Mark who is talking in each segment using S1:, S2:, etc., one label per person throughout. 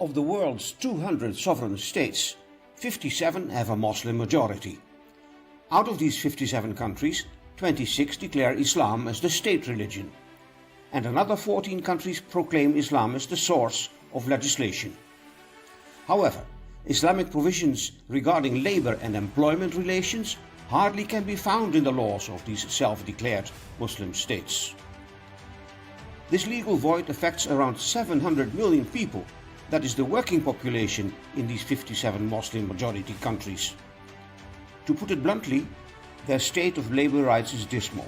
S1: Of the world's 200 sovereign states, 57 have a Muslim majority. Out of these 57 countries, 26 declare Islam as the state religion, and another 14 countries proclaim Islam as the source of legislation. However, Islamic provisions regarding labor and employment relations hardly can be found in the laws of these self-declared Muslim states. This legal void affects around 700 million people, that is the working population in these 57 Muslim majority countries. To put it bluntly, their state of labor rights is dismal.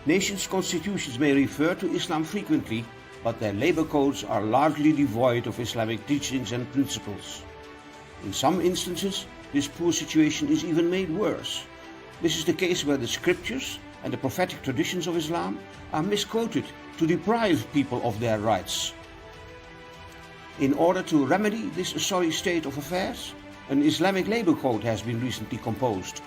S1: Nations' constitutions may refer to Islam frequently, but their labor codes are largely devoid of Islamic teachings and principles. In some instances, this poor situation is even made worse. This is the case where the scriptures and the prophetic traditions of Islam are misquoted to deprive people of their rights. In order to remedy this sorry state of affairs, an Islamic Labour Code has been recently composed.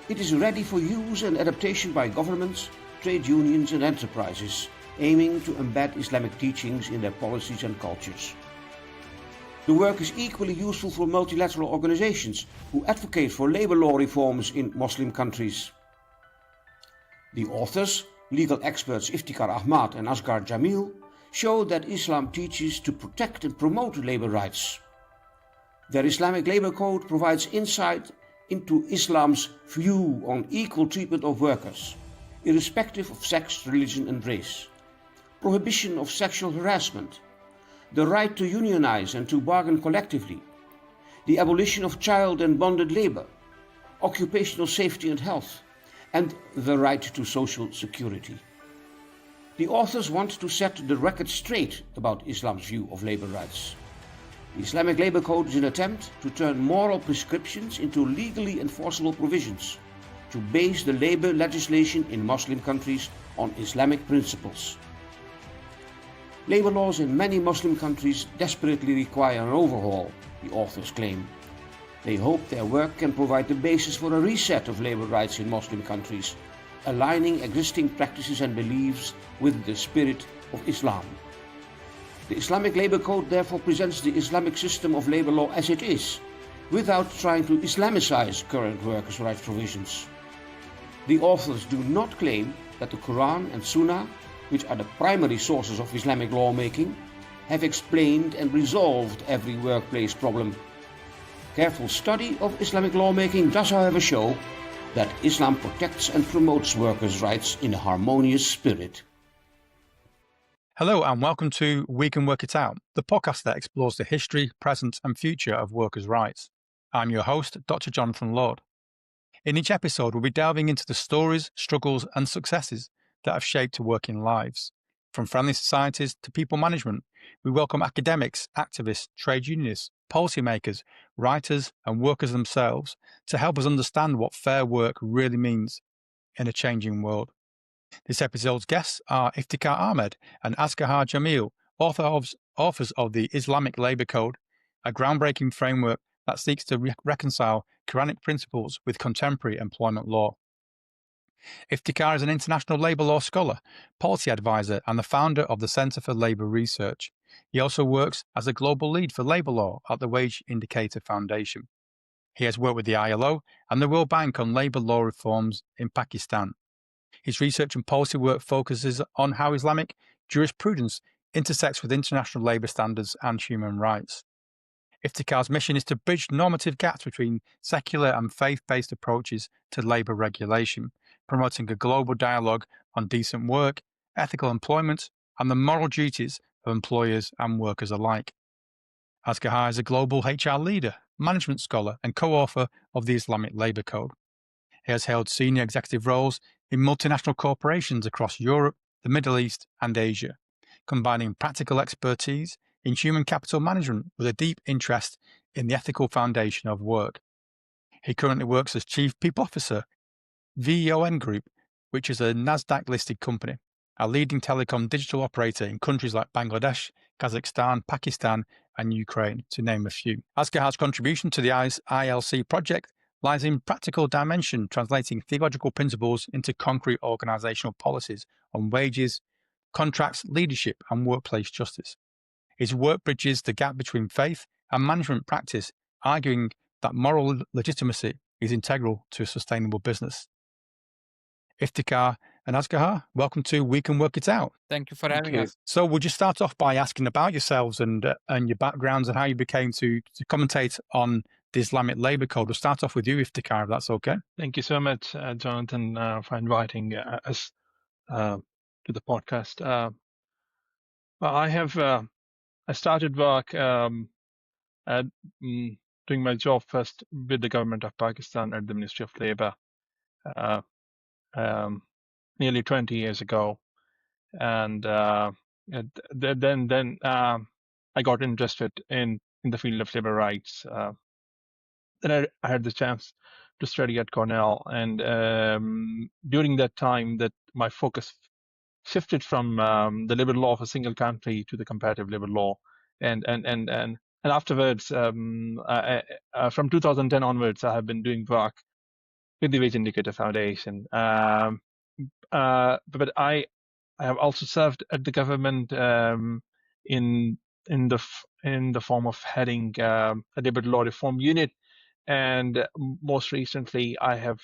S1: It is ready for use and adaptation by governments, trade unions and enterprises, aiming to embed Islamic teachings in their policies and cultures. The work is equally useful for multilateral organizations who advocate for labor law reforms in Muslim countries. The authors, legal experts Iftikhar Ahmad and Asghar Jameel, show that Islam teaches to protect and promote labor rights. Their Islamic Labour Code provides insight into Islam's view on equal treatment of workers, irrespective of sex, religion and race, prohibition of sexual harassment, the right to unionize and to bargain collectively, the abolition of child and bonded labor, occupational safety and health, and the right to social security. The authors want to set the record straight about Islam's view of labor rights. The Islamic Labour Code is an attempt to turn moral prescriptions into legally enforceable provisions, to base the labor legislation in Muslim countries on Islamic principles. Labor laws in many Muslim countries desperately require an overhaul, the authors claim. They hope their work can provide the basis for a reset of labor rights in Muslim countries, aligning existing practices and beliefs with the spirit of Islam. The Islamic Labour Code therefore presents the Islamic system of labor law as it is, without trying to Islamicize current workers' rights provisions. The authors do not claim that the Quran and Sunnah, which are the primary sources of Islamic lawmaking, have explained and resolved every workplace problem. Careful study of Islamic lawmaking does, however, show that Islam protects and promotes workers' rights in a harmonious spirit.
S2: Hello and welcome to We Can Work It Out, the podcast that explores the history, present and future of workers' rights. I'm your host, Dr. Jonathan Lord. In each episode, we'll be delving into the stories, struggles and successes that have shaped working lives. From friendly societies to people management, we welcome academics, activists, trade unionists, policymakers, writers and workers themselves to help us understand what fair work really means in a changing world. This episode's guests are Iftikhar Ahmad and Asghar Jameel, authors of the Islamic Labour Code, a groundbreaking framework that seeks to reconcile Qur'anic principles with contemporary employment law. Iftikhar is an international labour law scholar, policy advisor and the founder of the Centre for Labour Research. He also works as a global lead for labour law at the WageIndicator Foundation. He has worked with the ILO and the World Bank on labour law reforms in Pakistan. His research and policy work focuses on how Islamic jurisprudence intersects with international labour standards and human rights. Iftikhar's mission is to bridge normative gaps between secular and faith-based approaches to labour regulation, promoting a global dialogue on decent work, ethical employment, and the moral duties of employers and workers alike. Asghar is a global HR leader, management scholar, and co-author of the Islamic Labour Code. He has held senior executive roles in multinational corporations across Europe, the Middle East, and Asia, combining practical expertise in human capital management with a deep interest in the ethical foundation of work. He currently works as Chief People Officer, VEON Group, which is a NASDAQ-listed company, a leading telecom digital operator in countries like Bangladesh, Kazakhstan, Pakistan, and Ukraine, to name a few. Asghar's contribution to the ILC project lies in practical dimension, translating theological principles into concrete organizational policies on wages, contracts, leadership, and workplace justice. His work bridges the gap between faith and management practice, arguing that moral legitimacy is integral to a sustainable business. Iftikhar and Asghar, welcome to We Can Work It Out.
S3: Thank you for having us.
S2: So would you start off by asking about yourselves and your backgrounds and how you became to commentate on the Islamic Labour Code? We'll start off with you, Iftikhar, if that's okay.
S4: Thank you so much, Jonathan, for inviting us to the podcast. I started work doing my job first with the government of Pakistan at the Ministry of Labour nearly 20 years ago, and then I got interested in the field of labour rights. Then I had the chance to study at Cornell, and during that time, that my focus shifted from the labour law of a single country to the comparative labour law, and afterwards, from 2010 onwards, I have been doing work with the WageIndicator Foundation. But I have also served at the government in the form of heading a labour law reform unit, and most recently, I have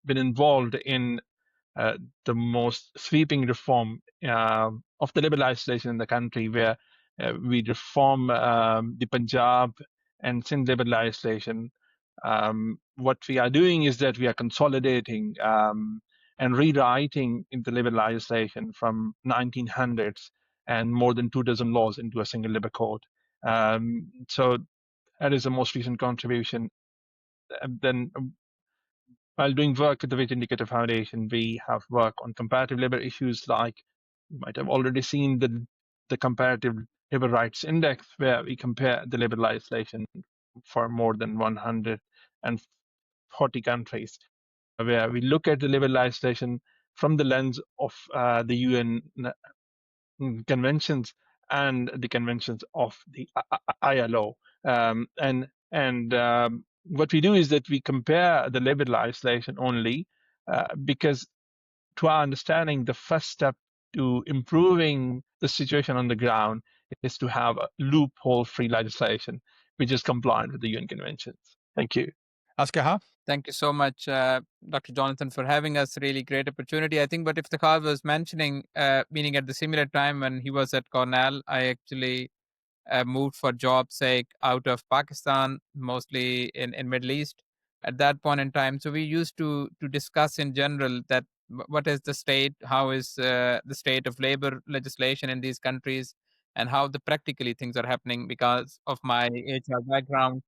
S4: been involved in the most sweeping reform of the labour legislation in the country, where we reform the Punjab and Sindh labour legislation. What we are doing is that we are consolidating and rewriting in the labour legislation from 1900s and more than 24 laws into a single labour code. So that is the most recent contribution. And then, while doing work at the WageIndicator Foundation, we have worked on comparative labour issues, like you might have already seen the comparative labour rights index, where we compare the labour legislation for more than 140 countries, where we look at the labour legislation from the lens of the UN conventions and the conventions of the ILO. What we do is that we compare the labour legislation only because, to our understanding, the first step to improving the situation on the ground is to have a loophole-free legislation which is compliant with the UN conventions. Thank you.
S2: Asghar?
S3: Thank you so much, Dr. Jonathan, for having us. Really great opportunity. I think what Iftikhar was mentioning, meaning at the similar time when he was at Cornell, I actually moved for job sake out of Pakistan, mostly in Middle East at that point in time. So we used to discuss in general that what is the state, how is the state of labor legislation in these countries, and how the practically things are happening because of my HR background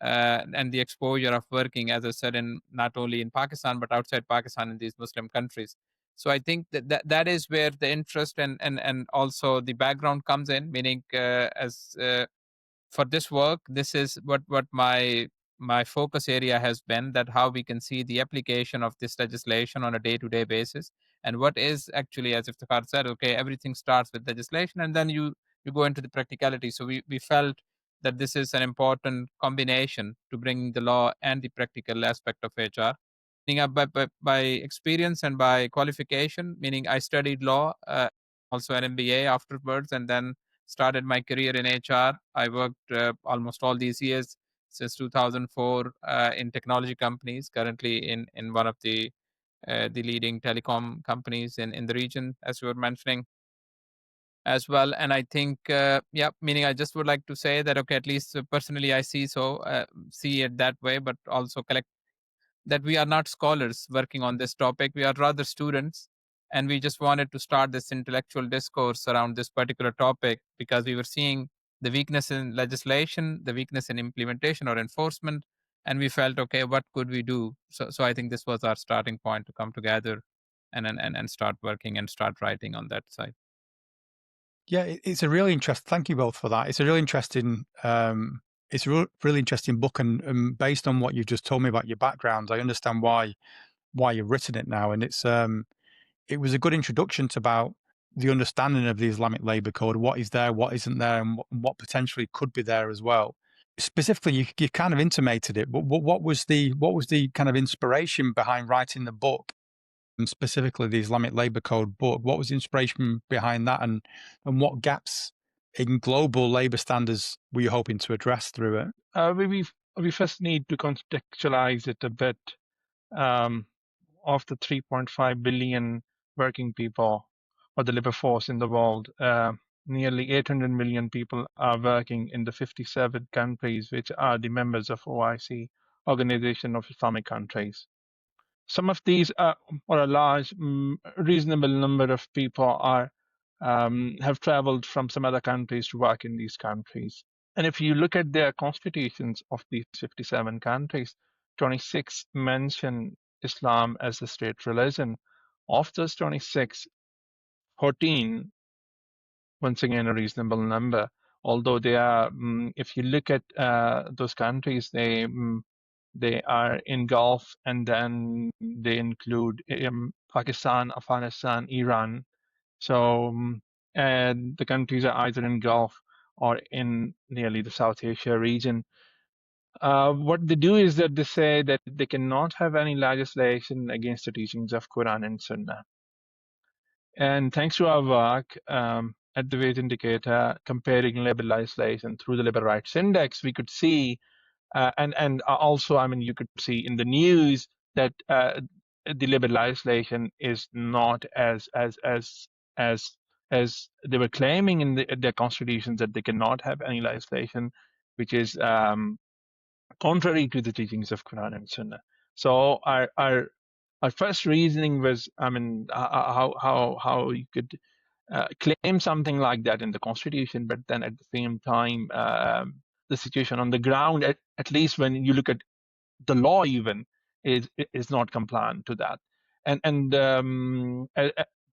S3: and the exposure of working, as I said, in not only in Pakistan but outside Pakistan in these Muslim countries. So I think that is where the interest and also the background comes in. Meaning, as for this work, this is what my focus area has been. That how we can see the application of this legislation on a day-to-day basis, and what is actually, as Iftikhar said, okay, everything starts with legislation, and then you go into the practicality. So we felt that this is an important combination to bring the law and the practical aspect of HR. By experience and by qualification, meaning I studied law, also an MBA afterwards, and then started my career in HR. I worked almost all these years since 2004 in technology companies, currently in one of the leading telecom companies in the region, as you were mentioning as well. And I think, meaning I just would like to say that, okay, at least personally, I see it that way, but also that we are not scholars working on this topic. We are rather students. And we just wanted to start this intellectual discourse around this particular topic because we were seeing the weakness in legislation, the weakness in implementation or enforcement. And we felt, okay, what could we do? So I think this was our starting point to come together and start working and start writing on that side.
S2: Yeah, it's a really interesting. Thank you both for that. It's a really interesting. It's a really interesting book, and based on what you've just told me about your background, I understand why you've written it now. And it was a good introduction to about the understanding of the Islamic Labour Code, what is there, what isn't there, and what potentially could be there as well. Specifically, you kind of intimated it, but what was the kind of inspiration behind writing the book? And specifically the Islamic Labour Code book, what was the inspiration behind that, and what gaps in global labour standards were you hoping to address through it?
S4: We first need to contextualize it a bit. Of the 3.5 billion working people or the labor force in the world, nearly 800 million people are working in the 57 countries which are the members of OIC, Organization of Islamic Countries. Some of these or a large, reasonable number of people are have traveled from some other countries to work in these countries. And if you look at their constitutions of these 57 countries, 26 mention Islam as the state religion. Of those 26, 14, once again a reasonable number, although they are, if you look at those countries, they are in Gulf, and then they include Pakistan, Afghanistan, Iran. So and the countries are either in Gulf or in nearly the South Asia region. What they do is that they say that they cannot have any legislation against the teachings of Quran and Sunnah. And thanks to our work at the WageIndicator, comparing labor legislation through the Labor Rights Index, we could see, and also, I mean, you could see in the news that the labor legislation is not as they were claiming in their constitutions, that they cannot have any legislation which is contrary to the teachings of Quran and Sunnah. So our first reasoning was, I mean, how you could claim something like that in the Constitution, but then at the same time, the situation on the ground, at least when you look at the law, even is not compliant to that. And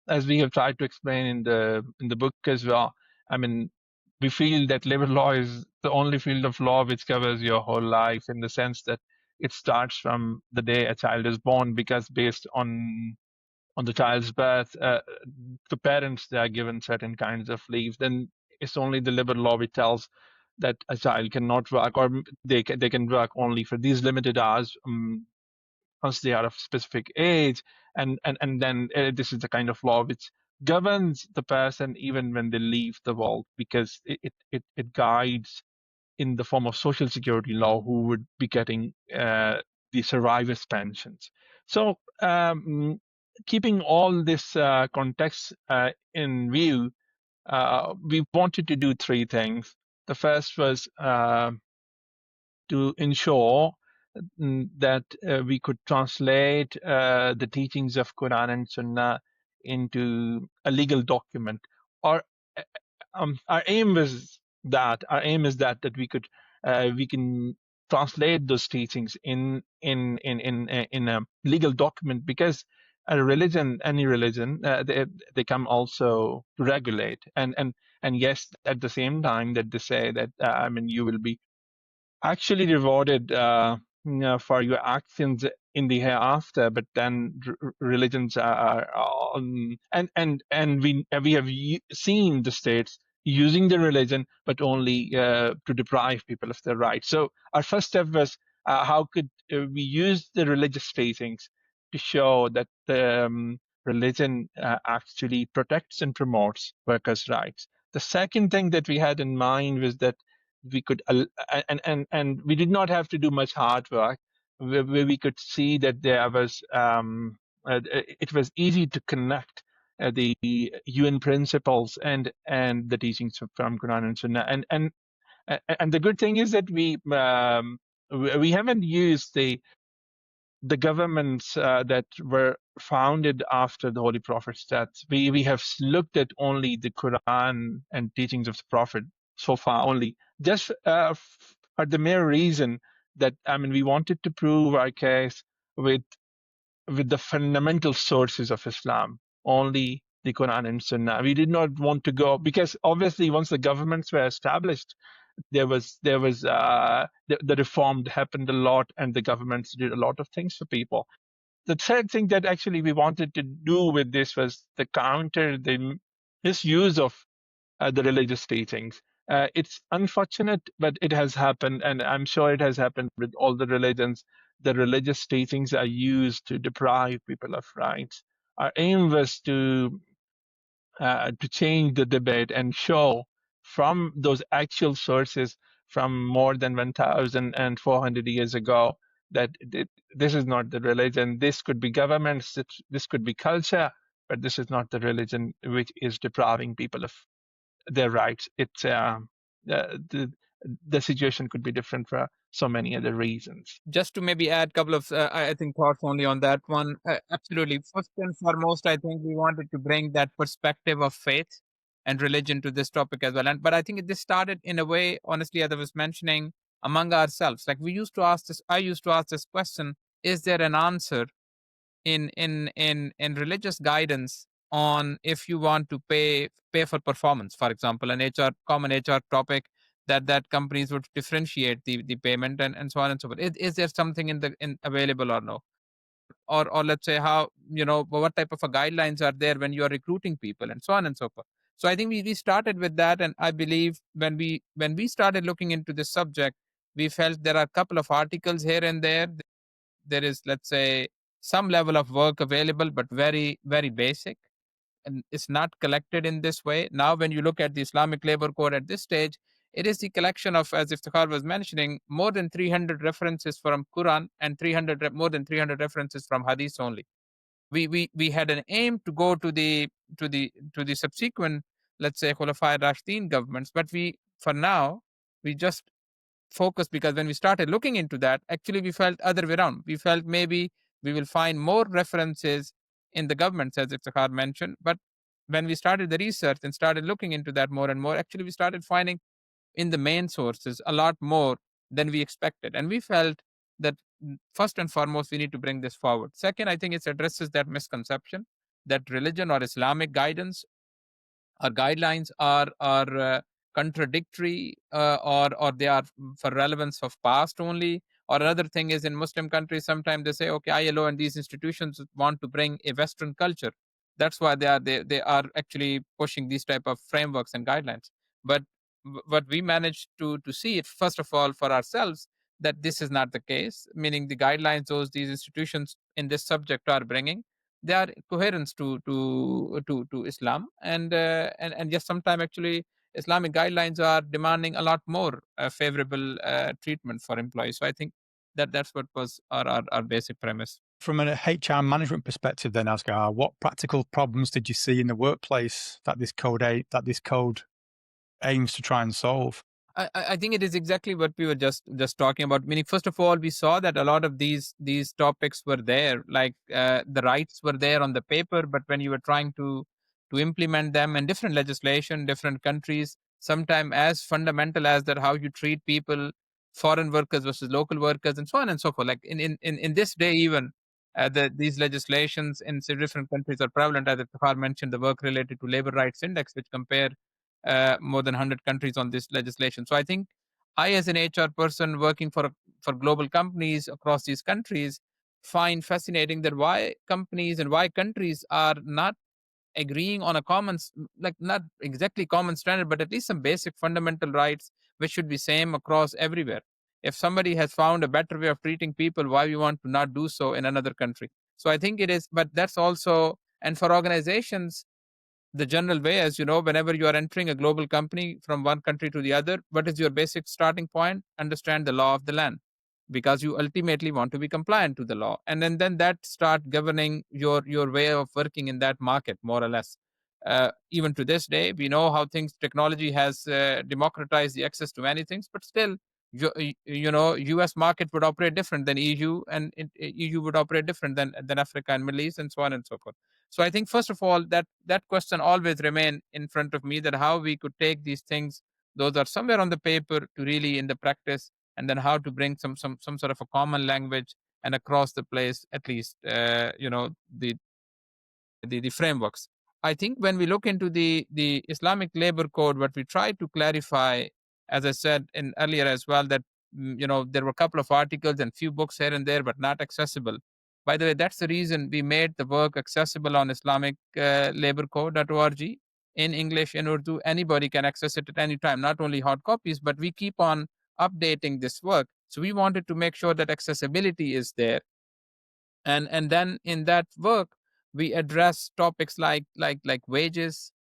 S4: as we have tried to explain in the book as well, I mean, we feel that labor law is the only field of law which covers your whole life, in the sense that it starts from the day a child is born, because based on the child's birth, the parents, they are given certain kinds of leave. Then it's only the labor law which tells that a child cannot work, or they can work only for these limited hours once they are of specific age, and then this is the kind of law which governs the person even when they leave the world, because it guides in the form of social security law who would be getting the survivors' pensions. So keeping all this context in view, we wanted to do three things. The first was to ensure that we could translate the teachings of Quran and Sunnah into a legal document. Or our aim is that we can translate those teachings in a legal document, because a religion, any religion, they come also to regulate, and yes, at the same time that they say that I mean, you will be actually rewarded for your actions in the hereafter, but then religions are and we have seen the states using the religion, but only to deprive people of their rights. So our first step was how could we use the religious teachings to show that the religion actually protects and promotes workers' rights. The second thing that we had in mind was that we could and we did not have to do much hard work, where we could see that there was it was easy to connect the UN principles and the teachings from Quran and Sunnah, and the good thing is that we haven't used the governments that were founded after the Holy Prophet's death. We have looked at only the Quran and teachings of the Prophet so far, only just for the mere reason that, I mean, we wanted to prove our case with the fundamental sources of Islam, only the Quran and Sunnah. We did not want to go, because obviously once the governments were established, there was the reform happened a lot, and the governments did a lot of things for people. The third thing that actually we wanted to do with this was to counter the misuse of the religious teachings. It's unfortunate, but it has happened, and I'm sure it has happened with all the religions. The religious teachings are used to deprive people of rights. Our aim was to change the debate and show from those actual sources from more than 1,400 years ago, that this is not the religion. This could be governments, this could be culture, but this is not the religion which is depriving people of their rights. It's the situation could be different for so many other reasons.
S3: Just to maybe add a couple of, I think, thoughts only on that one. Absolutely. First and foremost, I think we wanted to bring that perspective of faith and religion to this topic as well. But I think this started in a way, honestly, as I was mentioning, among ourselves. Like we used to ask this, I used to ask this question: is there an answer in religious guidance on if you want to pay for performance, for example, an common HR topic that companies would differentiate the payment and so on and so forth. Is there something in available or no? Or let's say how, what type of a guidelines are there when you are recruiting people and so on and so forth. So I think we started with that, and I believe when we started looking into this subject, we felt there are a couple of articles here and there. There is, let's say, some level of work available, but very, very basic, and it's not collected in this way. Now, when you look at the Islamic Labour Code at this stage, it is the collection of, as Iftikhar was mentioning, more than 300 references from Quran and more than 300 references from Hadith only. We had an aim to go to the subsequent, let's say, Khulafa Rashidin governments, but for now we just focus, because when we started looking into that, actually we felt other way around. We felt maybe we will find more references in the governments, as Iftikhar mentioned. But when we started the research and started looking into that more and more, actually we started finding in the main sources a lot more than we expected. And we felt that first and foremost, we need to bring this forward. Second, I think it addresses that misconception that religion or Islamic guidance or guidelines are contradictory, or they are for relevance of past only. Or another thing is, in Muslim countries, sometimes they say, okay, ILO and these institutions want to bring a Western culture. That's why they are actually pushing these type of frameworks and guidelines. But what we managed to see it, first of all, for ourselves, that this is not the case. Meaning the guidelines these institutions in this subject are bringing, they are coherence to Islam, and just sometimes actually Islamic guidelines are demanding a lot more favorable treatment for employees. So I think that's what was our basic premise.
S2: From an HR management perspective, then, Asghar, what practical problems did you see in the workplace that this code aims to try and solve?
S3: I think it is exactly what we were just talking about. Meaning, first of all, we saw that a lot of these topics were there, like the rights were there on the paper, but when you were trying to implement them in different legislation, different countries, sometimes as fundamental as that, how you treat people, foreign workers versus local workers, and so on and so forth. Like in this day, even these legislations in different countries are prevalent. As Iftikhar mentioned, the work related to labor rights index, which compare more than 100 countries on this legislation. So I think I, as an HR person working for global companies across these countries, find fascinating that why companies and why countries are not agreeing on a common, like not exactly common standard, but at least some basic fundamental rights which should be same across everywhere. If somebody has found a better way of treating people, why we want to not do so in another country? So I think it is, but that's also, and for organizations, the general way, as you know, whenever you are entering a global company from one country to the other, what is your basic starting point? Understand the law of the land, because you ultimately want to be compliant to the law, and then that start governing your way of working in that market, more or less. Even to this day, we know how technology has democratized the access to many things, but still, US market would operate different than EU, and EU would operate different than Africa and Middle East, and so on and so forth. So I think, first of all, that question always remain in front of me, that how we could take these things, those are somewhere on the paper, to really in the practice, and then how to bring some sort of a common language and across the place, at least, the frameworks. I think when we look into the Islamic Labor Code, what we try to clarify, as I said in earlier as well, that there were a couple of articles and few books here and there, but not accessible. By the way, that's the reason we made the work accessible on Islamic laborcode.org in English, in Urdu. Anybody can access it at any time, not only hard copies, but we keep on updating this work. So we wanted to make sure that accessibility is there. And then in that work, we address topics like wages,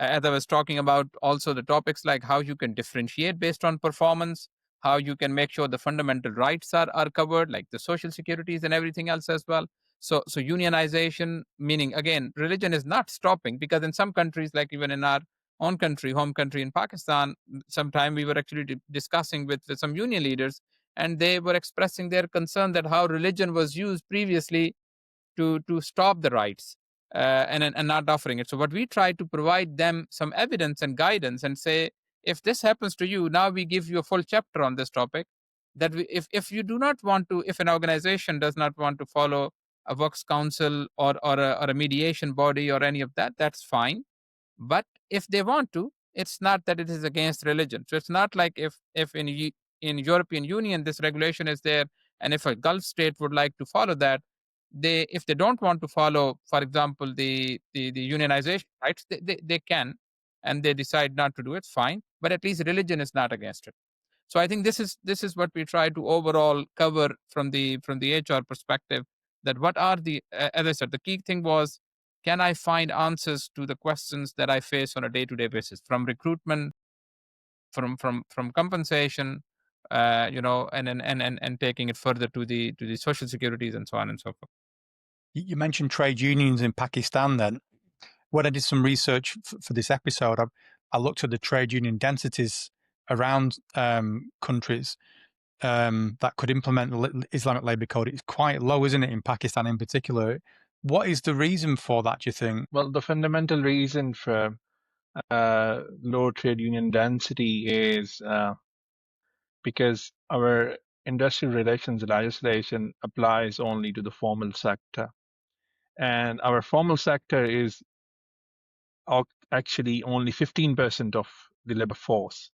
S3: As I was talking about, also the topics like how you can differentiate based on performance, how you can make sure the fundamental rights are covered, like the social securities and everything else as well. So unionization, meaning again, religion is not stopping, because in some countries, like even in our own country, home country in Pakistan, sometime we were actually discussing with some union leaders, and they were expressing their concern that how religion was used previously to stop the rights, and not offering it. So what we try to provide them some evidence and guidance and say, if this happens to you, now we give you a full chapter on this topic. That if you do not want to, if an organization does not want to follow a works council or a mediation body or any of that, that's fine. But if they want to, it's not that it is against religion. So it's not like if in European Union this regulation is there, and if a Gulf state would like to follow that, they, if they don't want to follow, for example, the unionization rights, they can, and they decide not to do it, fine. But at least religion is not against it. So I think this is what we try to overall cover from the HR perspective. That what are the, as I said, the key thing was, can I find answers to the questions that I face on a day-to-day basis, from recruitment, from compensation, and taking it further to the social securities and so on and so forth.
S2: You mentioned trade unions in Pakistan then. When I did some research for this episode, I looked at the trade union densities around countries that could implement the Islamic Labour Code. It's quite low, isn't it, in Pakistan in particular? What is the reason for that, do you think?
S4: Well, the fundamental reason for low trade union density is because our industrial relations legislation applies only to the formal sector. And our formal sector is actually only 15% of the labor force.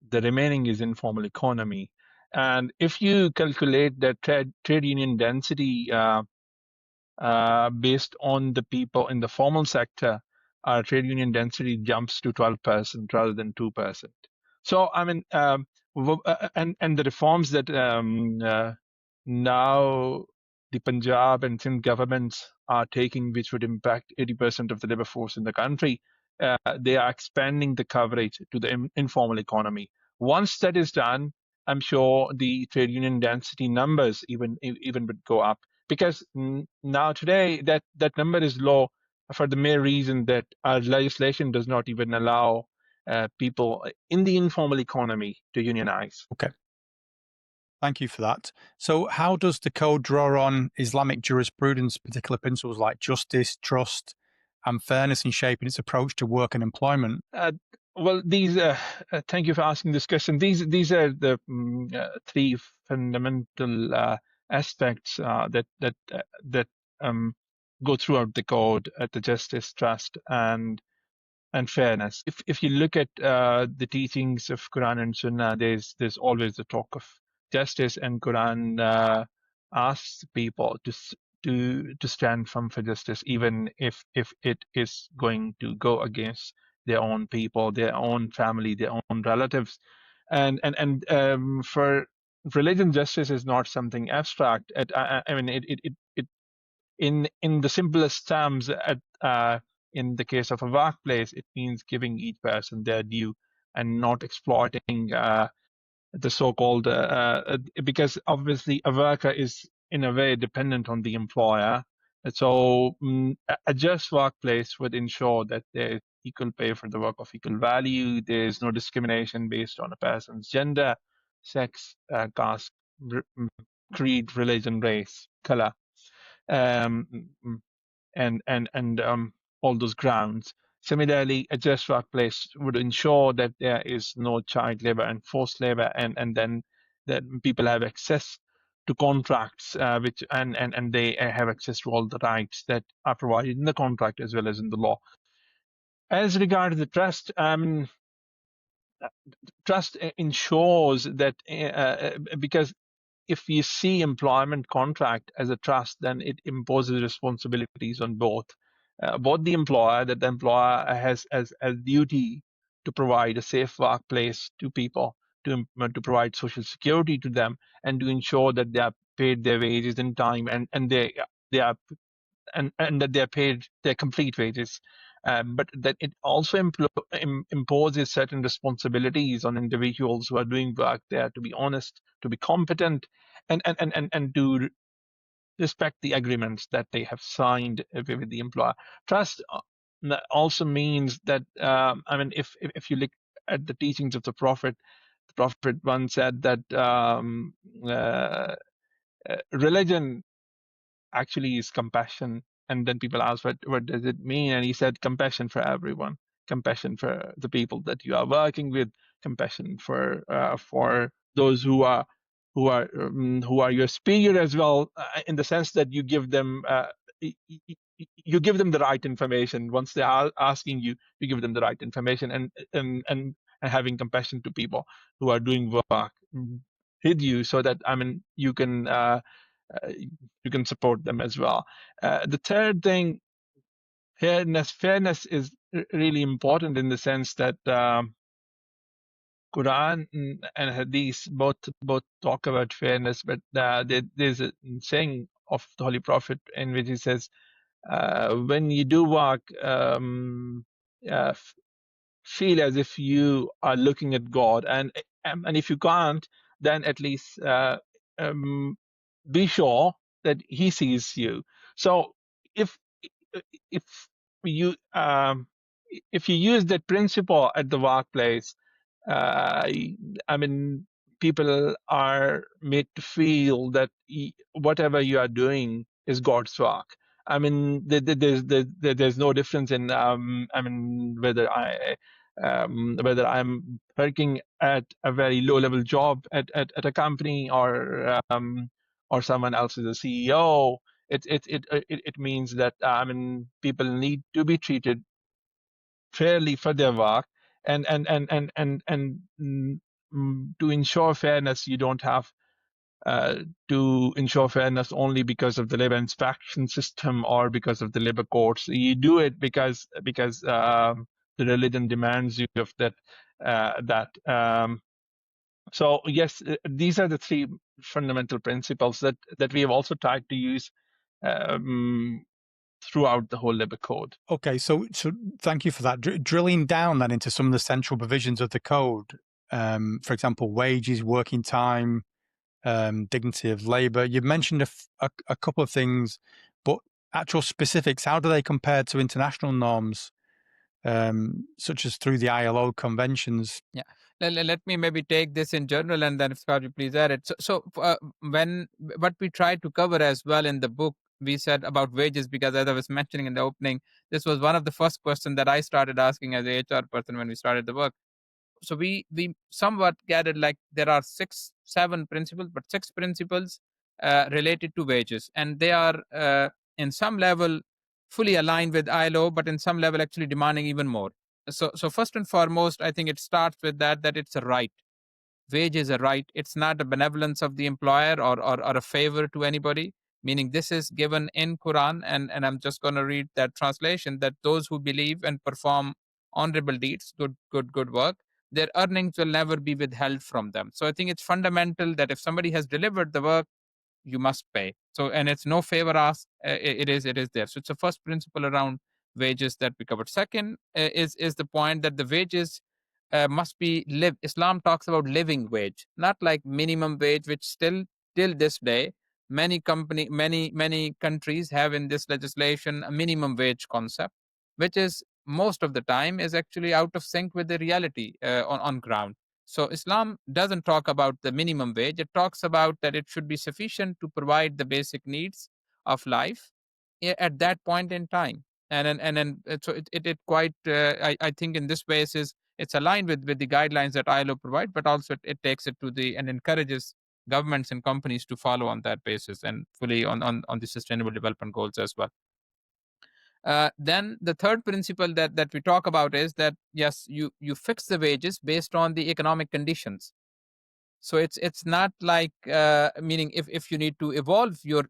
S4: The remaining is informal economy. And if you calculate the trade union density based on the people in the formal sector, our trade union density jumps to 12% rather than 2%. So, I mean, and the reforms that now the Punjab and Sindh governments are taking, which would impact 80% of the labor force in the country, they are expanding the coverage to the informal economy. Once that is done, I'm sure the trade union density numbers even would go up, because now today that number is low for the mere reason that our legislation does not even allow people in the informal economy to unionize.
S2: Okay. Thank you for that. So how does the code draw on Islamic jurisprudence, particular principles like justice, trust, and fairness in shaping its approach to work and employment?
S4: Well, these. Thank you for asking this question. These are the three fundamental aspects that go throughout the code: the justice, trust, and fairness. If you look at the teachings of Quran and Sunnah, there's always the talk of justice, and Quran asks people to stand firm for justice, even if it is going to go against their own people, their own family, their own relatives, and for religion, justice is not something abstract. I mean, it in the simplest terms, in the case of a workplace, it means giving each person their due and not exploiting the so-called because obviously a worker is in a way dependent on the employer. So a just workplace would ensure that there is equal pay for the work of equal value. There is no discrimination based on a person's gender, sex, caste, creed, religion, race, color, um, and all those grounds. Similarly, a just workplace would ensure that there is no child labor and forced labor, and then that people have access to contracts, which and they have access to all the rights that are provided in the contract as well as in the law. As regards the trust, trust ensures that because if you see employment contract as a trust, then it imposes responsibilities on both the employer, that the employer has as duty to provide a safe workplace to people, to provide social security to them, and to ensure that they are paid their wages in time, and they are and that they are paid their complete wages. but that it also imposes certain responsibilities on individuals who are doing work there to be honest, to be competent, and to respect the agreements that they have signed with the employer. Trust also means that if you look at the teachings of the Prophet once said that religion actually is compassion. And then people ask, what does it mean? And he said, compassion for everyone, compassion for the people that you are working with, compassion for those who are your superior as well, in the sense that you give them the right information. Once they are asking you, you give them the right information, and having compassion to people who are doing work with you, so that you can support them as well. The third thing, fairness is really important in the sense that Quran and Hadith both talk about fairness, but there's a saying of the Holy Prophet in which he says, when you do work, feel as if you are looking at God, and if you can't, then at least be sure that He sees you. So if if you if you use that principle at the workplace, I mean, people are made to feel that whatever you are doing is God's work. I mean, there's no difference in whether I'm working at a very low level job at a company, or someone else is a CEO. It means that people need to be treated fairly for their work, and to ensure fairness, you don't have to ensure fairness only because of the labor inspection system or because of the labor courts. You do it because the religion demands you of that. So yes, these are the three fundamental principles that we have also tried to use throughout the whole labor code.
S2: Okay, so thank you for that. Drilling down then into some of the central provisions of the code, for example, wages, working time, dignity of labour. You've mentioned a couple of things, but actual specifics, how do they compare to international norms, such as through the ILO conventions?
S3: Yeah. Let me maybe take this in general, and then if Scott, please add it. When what we tried to cover as well in the book, we said about wages, because as I was mentioning in the opening, this was one of the first questions that I started asking as a HR person when we started the work. So we somewhat gathered like there are 7 principles, but 6 principles related to wages, and they are in some level fully aligned with ILO, but in some level actually demanding even more. So first and foremost, I think it starts with that it's a right. Wage is a right. It's not a benevolence of the employer or a favor to anybody. Meaning this is given in Quran, and I'm just going to read that translation, that those who believe and perform honorable deeds, good work, their earnings will never be withheld from them. So I think it's fundamental that if somebody has delivered the work, you must pay. So, and it's no favor asked. It is there. So it's the first principle around wages that we covered. Second is the point that the wages must be live. Islam talks about living wage, not like minimum wage, which still till this day many countries have in this legislation a minimum wage concept, which is most of the time is actually out of sync with the reality on ground. So Islam doesn't talk about the minimum wage. It talks about that it should be sufficient to provide the basic needs of life at that point in time. And then so it quite I think in this basis it's aligned with the guidelines that ILO provide, but also it takes it to the and encourages governments and companies to follow on that basis and fully on the sustainable development goals as well. Then the third principle that we talk about is that yes, you fix the wages based on the economic conditions. So it's not like meaning if you need to evolve your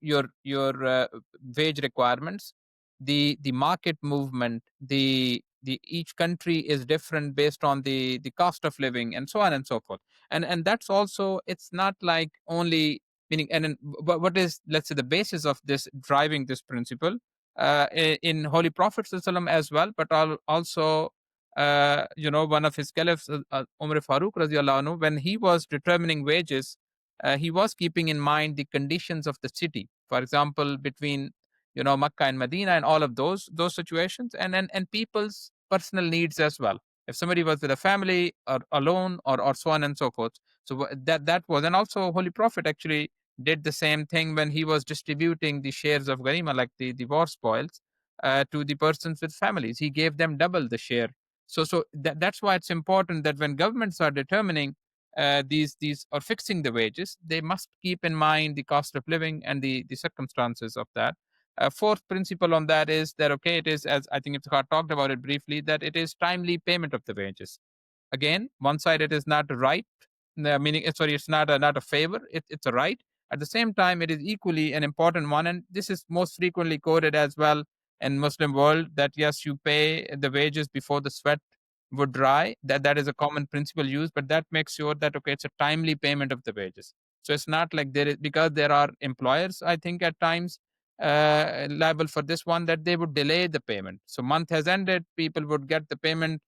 S3: wage requirements, the market movement, the each country is different based on the cost of living and so on and so forth. And that's also, it's not like only meaning, and then what is, let's say, the basis of this driving this principle in Holy Prophet ﷺ as well, but also one of his caliphs, Umar Farooq radiallahu anhu, when he was determining wages, he was keeping in mind the conditions of the city. For example, between Makkah and Medina and all of those situations, and people's personal needs as well. If somebody was with a family or alone or so on and so forth. So that was, and also Holy Prophet actually did the same thing when he was distributing the shares of Ghanima, like the war spoils, to the persons with families. He gave them double the share. So that's why it's important that when governments are determining these or fixing the wages, they must keep in mind the cost of living and the circumstances of that. Fourth principle on that is that, okay, it is, as I think Iftikhar talked about it briefly, that it is timely payment of the wages. Again, one side, it is not a right, meaning, it's not a favor, it's a right. At the same time, it is equally an important one, and this is most frequently quoted as well in Muslim world, that yes, you pay the wages before the sweat would dry. That is a common principle used, but that makes sure that, okay, it's a timely payment of the wages. So it's not like because there are employers, I think, at times liable for this one, that they would delay the payment. So month has ended, people would get the payment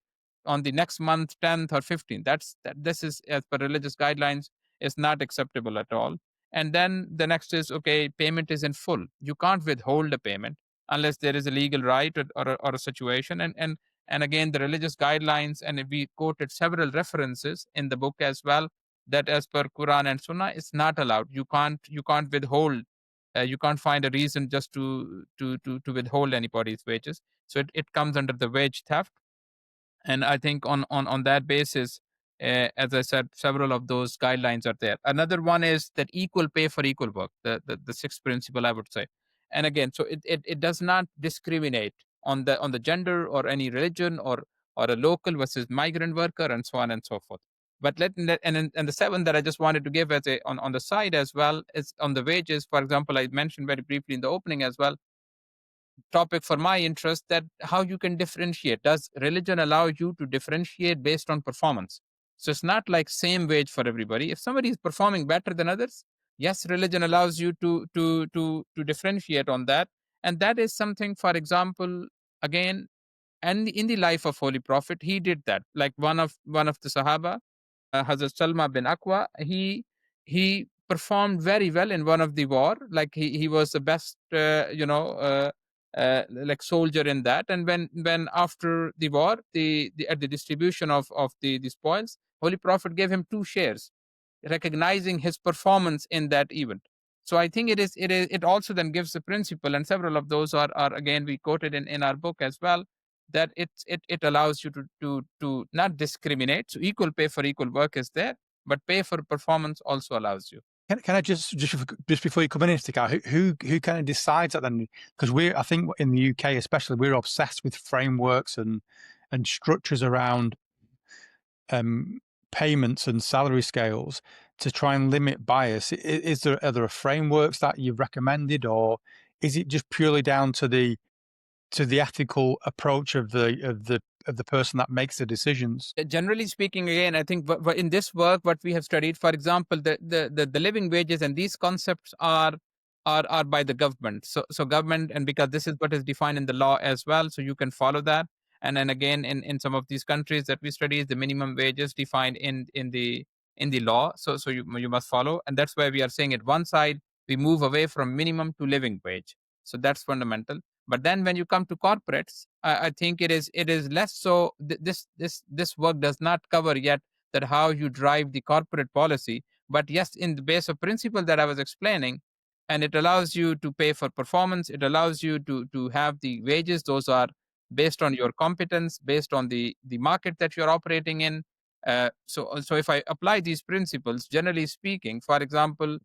S3: on the next month, 10th or 15th. This is, as per religious guidelines, is not acceptable at all. And then the next is, okay, payment is in full. You can't withhold a payment unless there is a legal right or a situation. And again, the religious guidelines, and we quoted several references in the book as well, that as per Quran and Sunnah, it's not allowed. You can't withhold. You can't find a reason just to withhold anybody's wages. So it comes under the wage theft. And I think on that basis, as I said, several of those guidelines are there. Another one is that equal pay for equal work, the sixth principle, I would say. And again, so it does not discriminate on the gender or any religion or a local versus migrant worker and so on and so forth. But and the seventh that I just wanted to give as on the side as well is on the wages. For example, I mentioned very briefly in the opening as well, topic for my interest, that how you can differentiate. Does religion allow you to differentiate based on performance? So it's not like same wage for everybody. If somebody is performing better than others, yes, religion allows you to differentiate on that. And that is something, for example, again, and in the life of Holy Prophet, he did that. Like one of the Sahaba, Hazrat Salma bin Aqwa, he performed very well in one of the war. Like he was the best, like soldier in that. And when after the war, at the distribution of the spoils, Holy Prophet gave him 2 shares, recognizing his performance in that event. So I think it also then gives the principle, and several of those are again we quoted in our book as well, that it allows you to not discriminate. So equal pay for equal work is there, but pay for performance also allows you.
S2: Can I just before you come in, Iftikhar, who kind of decides that then? Because I think in the UK especially, we're obsessed with frameworks and structures around payments and salary scales to try and limit bias. Are there frameworks that you've recommended, or is it just purely down to the ethical approach of the person that makes the decisions?
S3: Generally speaking, again, I think in this work, what we have studied, for example, the living wages and these concepts are by the government. So government, and because this is what is defined in the law as well, so you can follow that. And then again, in some of these countries that we study, the minimum wages defined in the law. So you must follow, and that's why we are saying at one side we move away from minimum to living wage. So that's fundamental. But then when you come to corporates, I think it is less so. This work does not cover yet that how you drive the corporate policy. But yes, in the base of principle that I was explaining, and it allows you to pay for performance. It allows you to have the wages. Those are based on your competence, based on the market that you're operating in. So if I apply these principles, generally speaking, for example,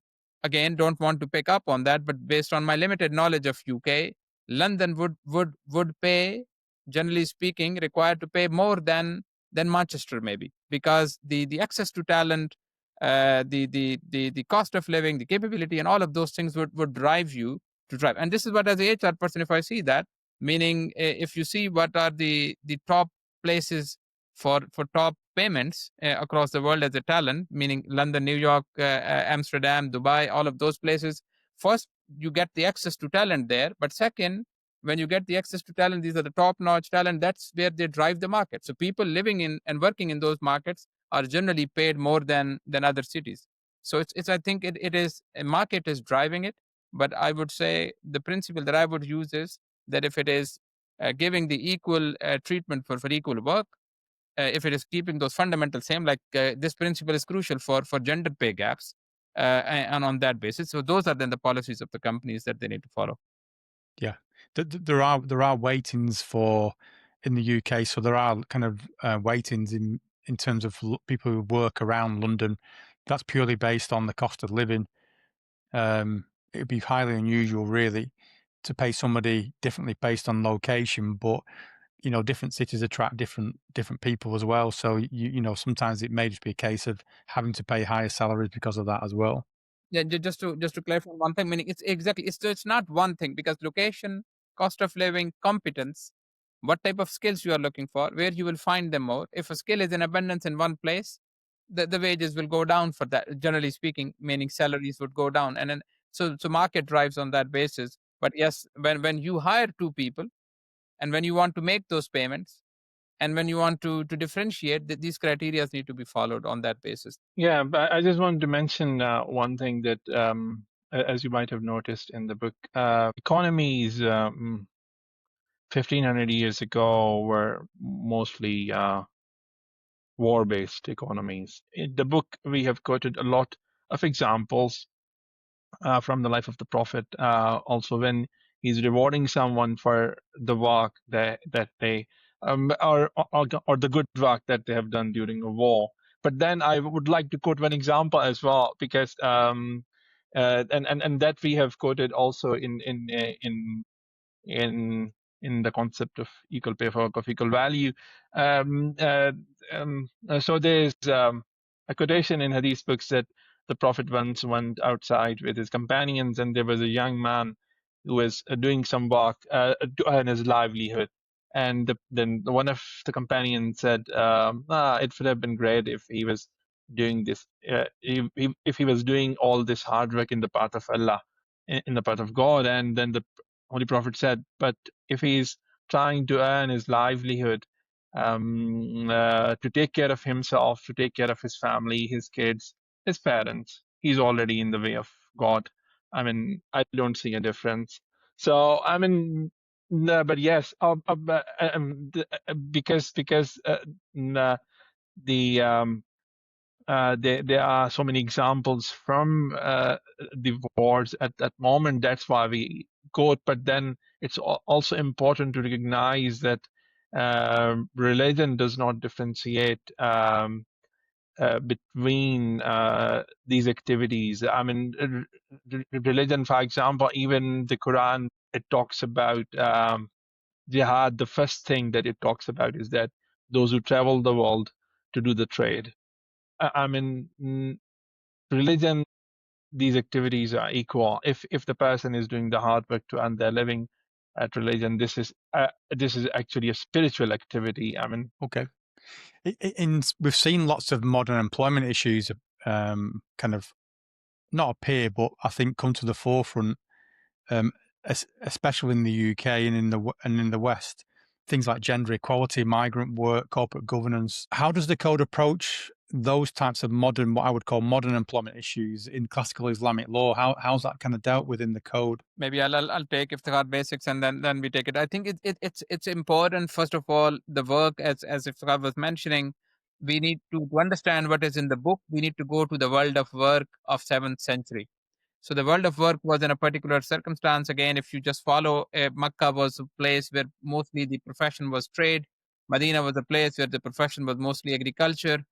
S3: again, don't want to pick up on that, but based on my limited knowledge of UK, London would pay, generally speaking, required to pay more than Manchester, maybe, because the access to talent, the cost of living, the capability, and all of those things would drive you to drive. And this is what, as a HR person, if I see that, meaning if you see what are the top places for top payments across the world as a talent, meaning London, New York, Amsterdam, Dubai, all of those places. First, you get the access to talent there, but second, when you get the access to talent, these are the top-notch talent, that's where they drive the market. So people living in and working in those markets are generally paid more than other cities. So it's I think it is a market is driving it, but I would say the principle that I would use is that if it is giving the equal treatment for equal work, if it is keeping those fundamentals same, like this principle is crucial for gender pay gaps, and on that basis, so those are then the policies of the companies that they need to follow.
S2: Yeah, there are weightings for in the UK, so there are kind of weightings in terms of people who work around London. That's purely based on the cost of living. It would be highly unusual, really, to pay somebody differently based on location, but different cities attract different people as well. So sometimes it may just be a case of having to pay higher salaries because of that as well.
S3: Yeah, just to clarify one thing, meaning it's not one thing, because location, cost of living, competence, what type of skills you are looking for, where you will find them more. If a skill is in abundance in one place, the wages will go down for that. Generally speaking, meaning salaries would go down, and then so market drives on that basis. But yes, when you hire two people, and when you want to make those payments, and when you want to differentiate, these criteria need to be followed on that basis.
S4: Yeah, but I just wanted to mention one thing that, as you might have noticed in the book, economies 1500 years ago were mostly war-based economies. In the book, we have quoted a lot of examples from the life of the Prophet. Also, when he's rewarding someone for the work that they or the good work that they have done during a war. But then I would like to quote one example as well, because and that we have quoted also in in the concept of equal pay for work of equal value. Um, uh, so there's a quotation in Hadith books that the Prophet once went outside with his companions, and there was a young man who was doing some work to earn his livelihood. And then one of the companions said, "It would have been great if he was doing this, if he was doing all this hard work in the path of Allah, in the path of God." And then the Holy Prophet said, but if he's trying to earn his livelihood, to take care of himself, to take care of his family, his kids, his parents, he's already in the way of God. I mean, I don't see a difference. So, I mean, no, but yes, because the there are so many examples from the wars at that moment. That's why we quote. But then it's also important to recognize that religion does not differentiate between these activities. I mean, religion, for example, even the Quran, it talks about jihad. The first thing that it talks about is that those who travel the world to do the trade. I mean, religion, these activities are equal. If the person is doing the hard work to earn their living at religion, this is actually a spiritual activity. I mean,
S2: Okay. We've seen lots of modern employment issues kind of not appear, but I think come to the forefront, especially in the UK and in the West. Things like gender equality, migrant work, corporate governance. How does the code approach those types of what I would call modern employment issues in classical Islamic law? How's that kind of dealt with in the code?
S3: Maybe I'll take Iftikhar basics, and then we take it. I think it's important, first of all, the work, as Iftikhar was mentioning. We need to understand what is in the book. We need to go to the world of work of 7th century. So the world of work was in a particular circumstance. Again, if you just follow, Makkah was a place where mostly the profession was trade. Medina was a place where the profession was mostly agriculture,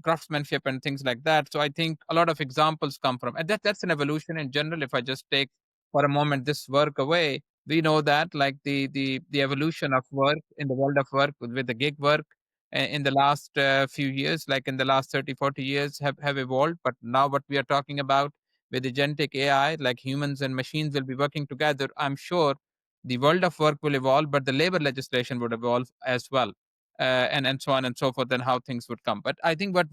S3: craftsmanship, and things like that. So I think a lot of examples come from, and that's an evolution in general. If I just take for a moment this work away, we know that, like the evolution of work in the world of work with the gig work in the last few years, like in the last 30, 40 years, have evolved. But now what we are talking about with the genetic AI, like humans and machines will be working together, I'm sure the world of work will evolve, but the labor legislation would evolve as well, and so on and so forth, and how things would come. But I think what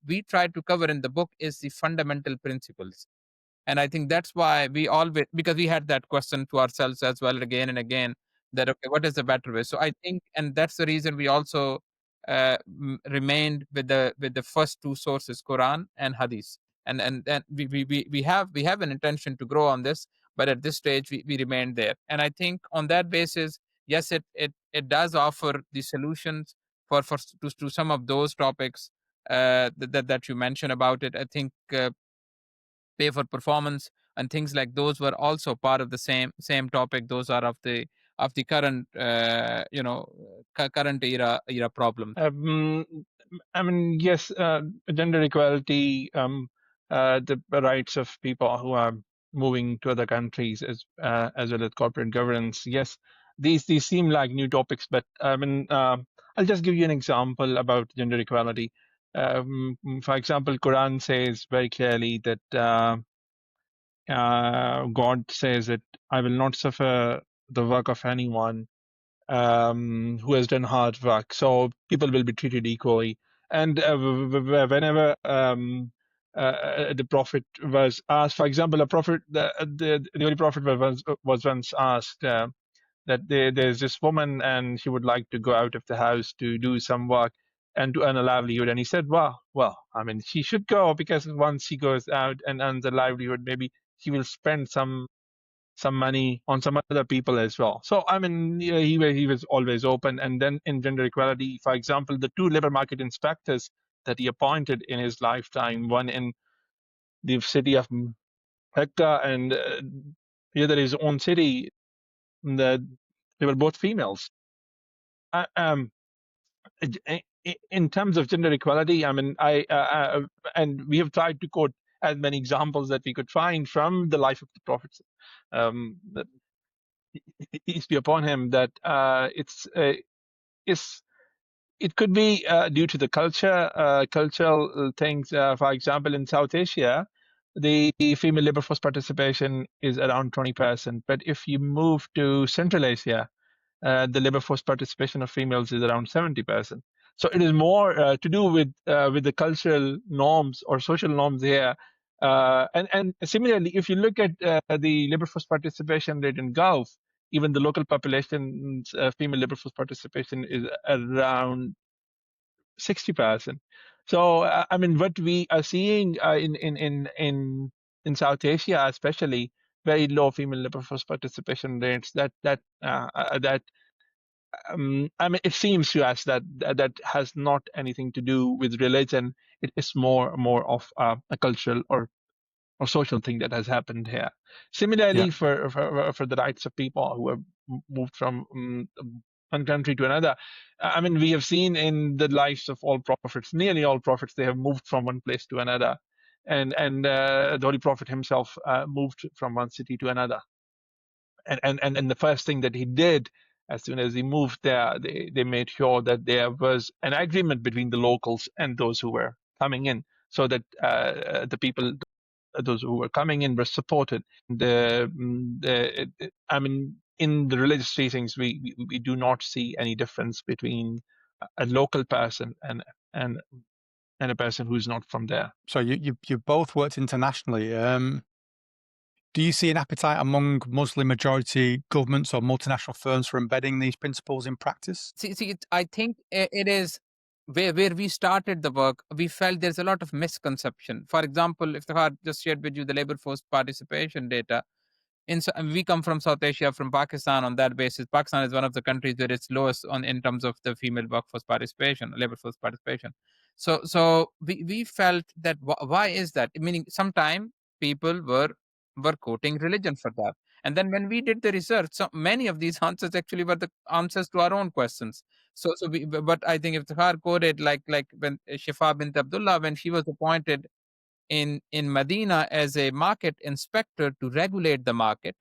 S3: we try to cover in the book is the fundamental principles. And I think that's why we always, because we had that question to ourselves as well again and again, that, okay, what is the better way? So I think, and that's the reason we also remained with the first two sources, Quran and Hadith. And we have an intention to grow on this, but at this stage we remained there. And I think on that basis, yes, it does offer the solutions to some of those topics that you mentioned about it. I think pay for performance and things like those were also part of the same topic. Those are of the current current era problems.
S4: I mean, yes, gender equality, the rights of people who are moving to other countries, as well as corporate governance. Yes, these seem like new topics, but I mean, I'll just give you an example about gender equality. For example, Quran says very clearly that God says that I will not suffer the work of anyone who has done hard work. So people will be treated equally. And whenever the prophet was asked, for example, the Holy Prophet was once asked that there's this woman and she would like to go out of the house to do some work and to earn a livelihood. And he said, well, I mean, she should go, because once she goes out and earns a livelihood, maybe she will spend some money on some other people as well. So I mean, yeah, he was always open. And then in gender equality, for example, the two labor market inspectors that he appointed in his lifetime, one in the city of Mecca and the other his own city, they were both females. In terms of gender equality, I mean, and we have tried to quote as many examples that we could find from the life of the prophets. Peace be upon him, that it could be due to the cultural things. For example, in South Asia, the female labor force participation is around 20%. But if you move to Central Asia, the labor force participation of females is around 70%. So it is more to do with the cultural norms or social norms here. And similarly, if you look at the labor force participation rate in Gulf, even the local population's female labor force participation is around 60%. So I mean, what we are seeing in South Asia, especially, very low female labor force participation rates. I mean, it seems to us that has not anything to do with religion. It is more of a cultural or social thing that has happened here. Similarly, for the rights of people who have moved from one country to another, I mean, we have seen in the lives of all prophets, nearly all prophets, they have moved from one place to another, and the Holy Prophet himself moved from one city to another. And the first thing that he did as soon as he moved there, they made sure that there was an agreement between the locals and those who were coming in, so that the people, those who were coming in, were supported. I mean, in the religious teachings, we do not see any difference between a local person and a person who's not from there.
S2: So you both worked internationally. Do you see an appetite among Muslim majority governments or multinational firms for embedding these principles in practice?
S3: See, I think it is where we started the work. We felt there's a lot of misconception. For example, Iftikhar just shared with you the labor force participation data. We come from South Asia, from Pakistan. On that basis, Pakistan is one of the countries where it's lowest in terms of the female workforce participation, labor force participation. So we felt that why is that? Meaning, sometime people were quoting religion for that. And then when we did the research, so many of these answers actually were the answers to our own questions. But I think Iftikhar quoted like when Shifa bint Abdullah, when she was appointed in Medina as a market inspector to regulate the market.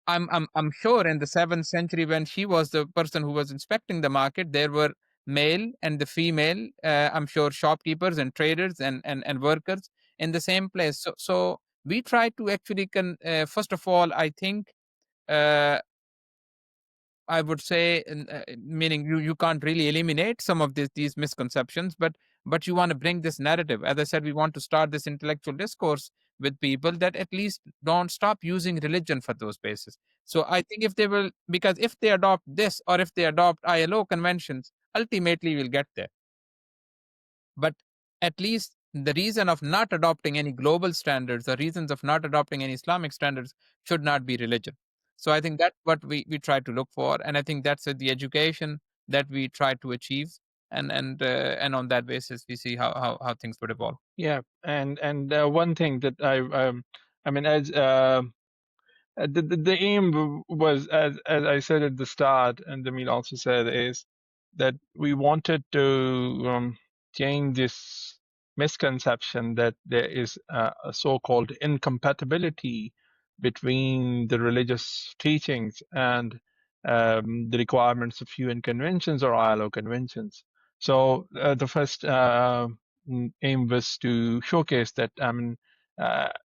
S3: I'm sure in the 7th century, when she was the person who was inspecting the market, there were male and the female, I'm sure, shopkeepers and traders and workers in the same place. So we try to actually first of all, I think I would say, meaning you can't really eliminate some of these misconceptions, but you want to bring this narrative. As I said, we want to start this intellectual discourse with people that at least don't stop using religion for those bases. So I think if they will, because if they adopt this or if they adopt ILO conventions, ultimately we'll get there. But at least the reason of not adopting any global standards, the reasons of not adopting any Islamic standards should not be religion. So I think that's what we try to look for. And I think that's the education that we try to achieve. And on that basis, we see how things would evolve.
S4: Yeah, and one thing that I mean, as the aim was, as I said at the start, and Jamil also said, is that we wanted to change this misconception that there is a so-called incompatibility between the religious teachings and the requirements of UN conventions or ILO conventions. So the first aim was to showcase that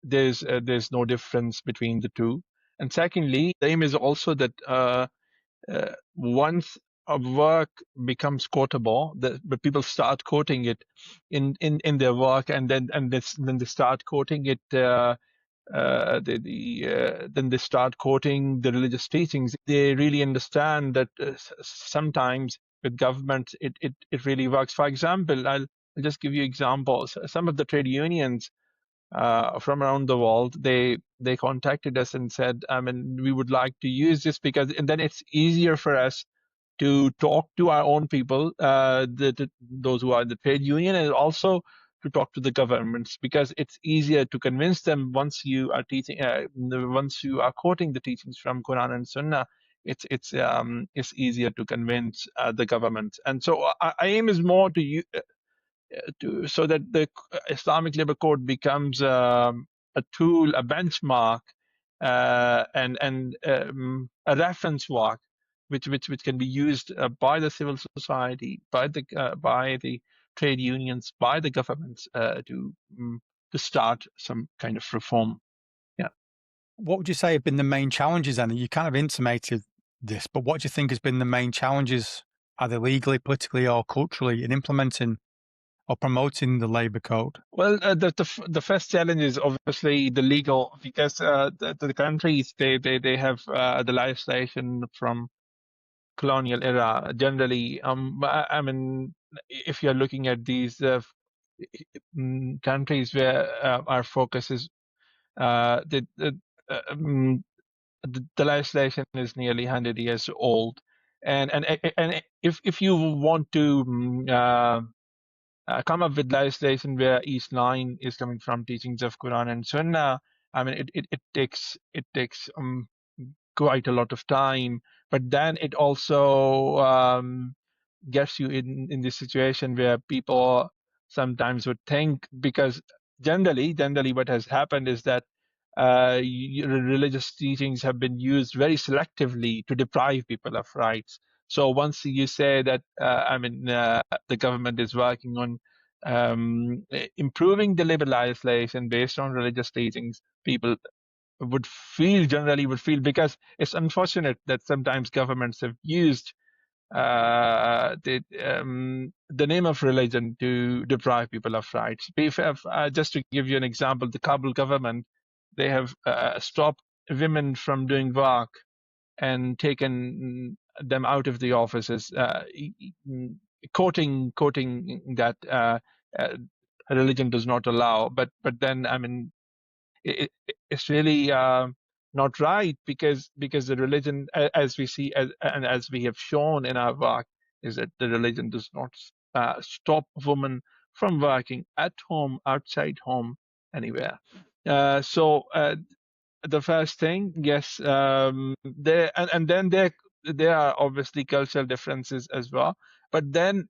S4: there's no difference between the two. And secondly, the aim is also that once a work becomes quotable, but people start quoting it in their work, and then they start quoting it. Then they start quoting the religious teachings. They really understand that sometimes with governments it really works. For example, I'll just give you examples. Some of the trade unions from around the world, they contacted us and said, I mean, we would like to use this because, and then it's easier for us to talk to our own people, those who are in the trade union, and also to talk to the governments, because it's easier to convince them once you are teaching, once you are quoting the teachings from Quran and Sunnah. It's easier to convince the government, and so our aim is more so that the Islamic Labour Code becomes a tool, a benchmark, and a reference work, which can be used by the civil society, by the trade unions, by the governments to start some kind of reform. Yeah.
S2: What would you say have been the main challenges then? You kind of intimated this, but what do you think has been the main challenges, either legally, politically, or culturally, in implementing or promoting the Labour Code?
S4: Well, the first challenge is obviously the legal, because the countries they have the legislation from colonial era generally. I mean, if you're looking at these countries where our focus is, um, the legislation is nearly 100 years old, and if you want to come up with legislation where each line is coming from teachings of Quran and Sunnah, I mean, it takes quite a lot of time, but then it also gets you in this situation where people sometimes would think, because generally what has happened is that religious teachings have been used very selectively to deprive people of rights. So once you say that, the government is working on improving the labor legislation based on religious teachings, people generally would feel, because it's unfortunate that sometimes governments have used the name of religion to deprive people of rights. Just to give you an example, the Kabul government, they have stopped women from doing work and taken them out of the offices, quoting that religion does not allow. But then, I mean, it's really not right, because the religion, as we see, and as we have shown in our work, is that the religion does not stop women from working at home, outside home, anywhere. So the first thing, yes, there, and then there are obviously cultural differences as well. But then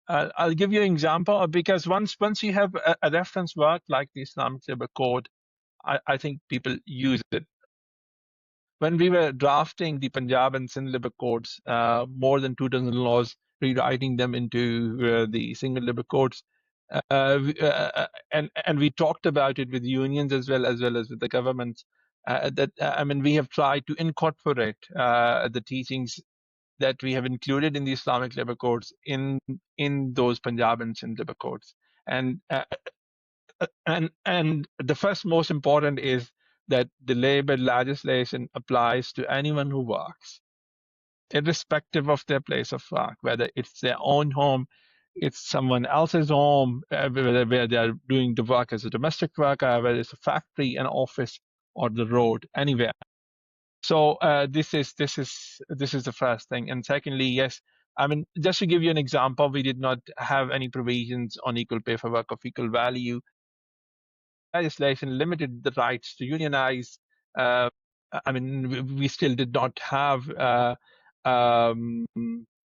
S4: I'll give you an example, because once you have a reference work like the Islamic Labour Code, I think people use it. When we were drafting the Punjab and Sindh Labour Codes, more than 2 dozen laws, rewriting them into the single labour codes, and we talked about it with unions as well as with the government. We have tried to incorporate the teachings that we have included in the Islamic Labour Codes in those Punjab and Sindh Labour Codes, and And the first most important is that the labor legislation applies to anyone who works, irrespective of their place of work, whether it's their own home, it's someone else's home, where they are doing the work as a domestic worker, whether it's a factory, an office, or the road, anywhere. So this is the first thing. And secondly, yes, I mean, just to give you an example, we did not have any provisions on equal pay for work of equal value. Legislation limited the rights to unionize. I mean, we still did not have um,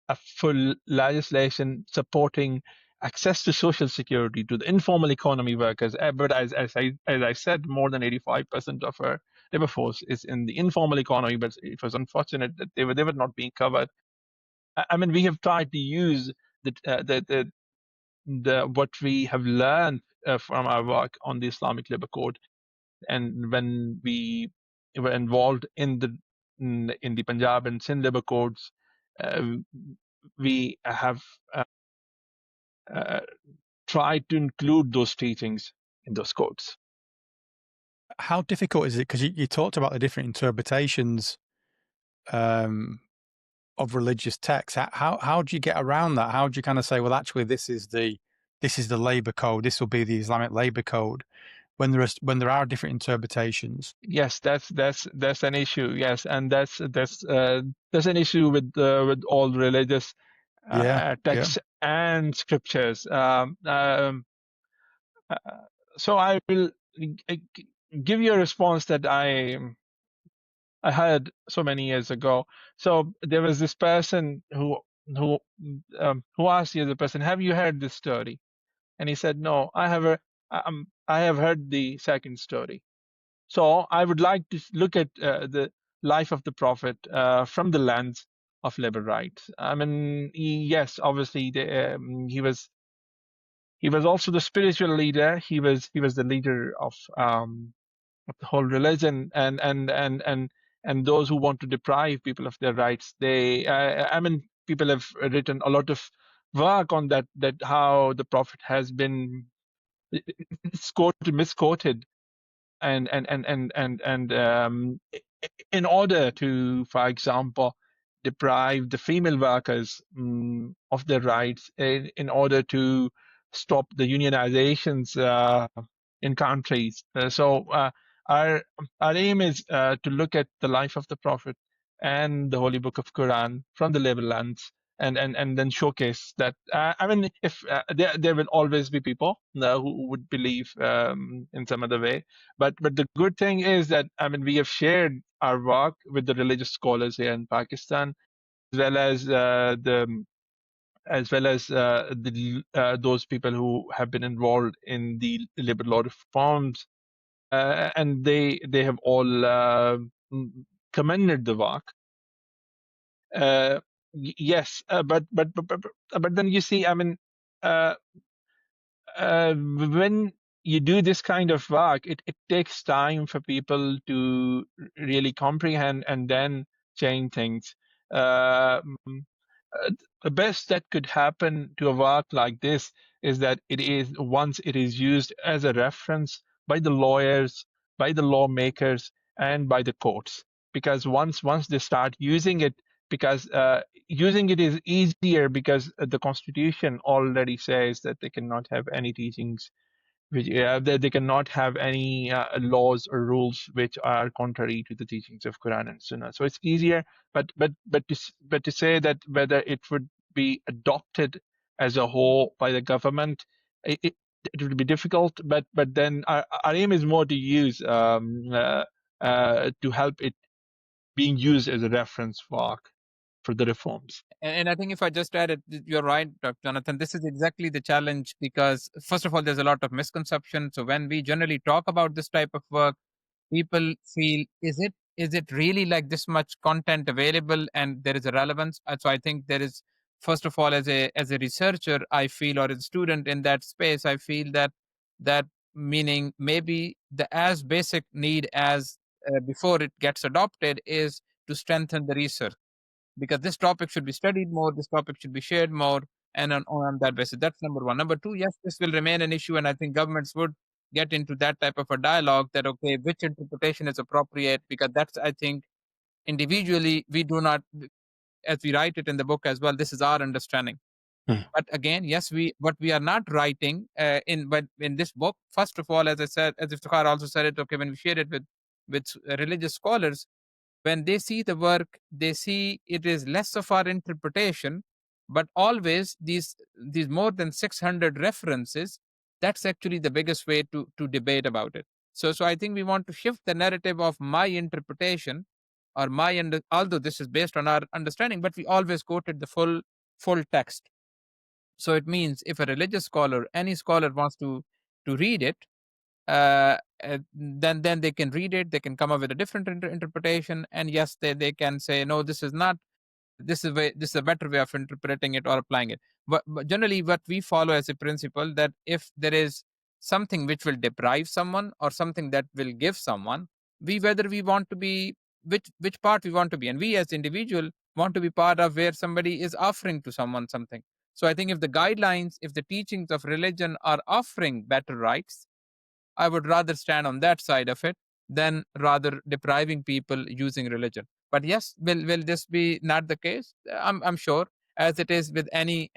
S4: a full legislation supporting access to social security to the informal economy workers. But as I said, more than 85% of our labor force is in the informal economy. But it was unfortunate that they were not being covered. I mean, we have tried to use the what we have learned from our work on the Islamic Labour Code, and when we were involved in the Punjab and Sindh Labour Codes, we have tried to include those teachings in those codes.
S2: How difficult is it? Because you talked about the different interpretations of religious texts. How do you get around that? How do you kind of say, well, actually, this is the Labour Code. This will be the Islamic Labour Code. When there are different interpretations.
S4: Yes, that's an issue. Yes, and that's an issue with all religious texts and scriptures. So I will give you a response that I heard so many years ago. So there was this person who asked the other person, "Have you heard this story?" And he said, "No, I have heard the second story." So I would like to look at the life of the Prophet from the lens of labor rights. I mean, yes, obviously he was also the spiritual leader. He was the leader of the whole religion, and those who want to deprive people of their rights. I mean, people have written a lot of work on that how the Prophet has been misquoted and in order to, for example, deprive the female workers of their rights, in order to stop the unionizations in countries. So our aim is to look at the life of the Prophet and the Holy Book of Quran from the labor lens, and then showcase that. I mean, if there will always be people who would believe in some other way, but the good thing is that, I mean, we have shared our work with the religious scholars here in Pakistan, as well as those people who have been involved in the labor law reforms, and they have all commended the work. Yes, but then you see, I mean, when you do this kind of work, it takes time for people to really comprehend and then change things. The best that could happen to a work like this is that once it is used as a reference by the lawyers, by the lawmakers, and by the courts. Because once they start using it, because using it is easier, because the Constitution already says that they cannot have any teachings they cannot have any laws or rules which are contrary to the teachings of Quran and Sunnah. So it's easier, but to say that whether it would be adopted as a whole by the government, it would be difficult. But then our aim is more to use to help it being used as a reference for the reforms.
S3: And I think if I just add it, you're right, Dr. Jonathan. This is exactly the challenge because, first of all, there's a lot of misconception. So when we generally talk about this type of work, people feel, is it really like this much content available and there is a relevance? So I think there is, first of all, as a researcher, I feel, or as a student in that space, I feel that meaning maybe the as basic need as before it gets adopted is to strengthen the research, because this topic should be studied more, this topic should be shared more, and on that basis. That's number one. Number two, yes, this will remain an issue, and I think governments would get into that type of a dialogue that, okay, which interpretation is appropriate, because that's, I think, individually, we do not, as we write it in the book as well, this is our understanding. But again, yes, what we are not writing but in this book, first of all, as I said, as Iftikhar also said it, okay, when we share it with religious scholars, when they see the work, they see it is less of our interpretation, but always these more than 600 references. That's actually the biggest way to debate about it. So I think we want to shift the narrative of my interpretation or although this is based on our understanding, but we always quoted the full text. So it means if a religious scholar, any scholar wants to read it, then they can read it. They can come up with a different interpretation, and yes, they can say, no, this is not. This is a better way of interpreting it or applying it. But generally, what we follow as a principle, that if there is something which will deprive someone or something that will give someone, whether we want to be, which part we want to be, and we as individual want to be part of where somebody is offering to someone something. So I think if the guidelines, if the teachings of religion are offering better rights, I would rather stand on that side of it than rather depriving people using religion. But yes, will this be not the case? I'm sure, as it is with any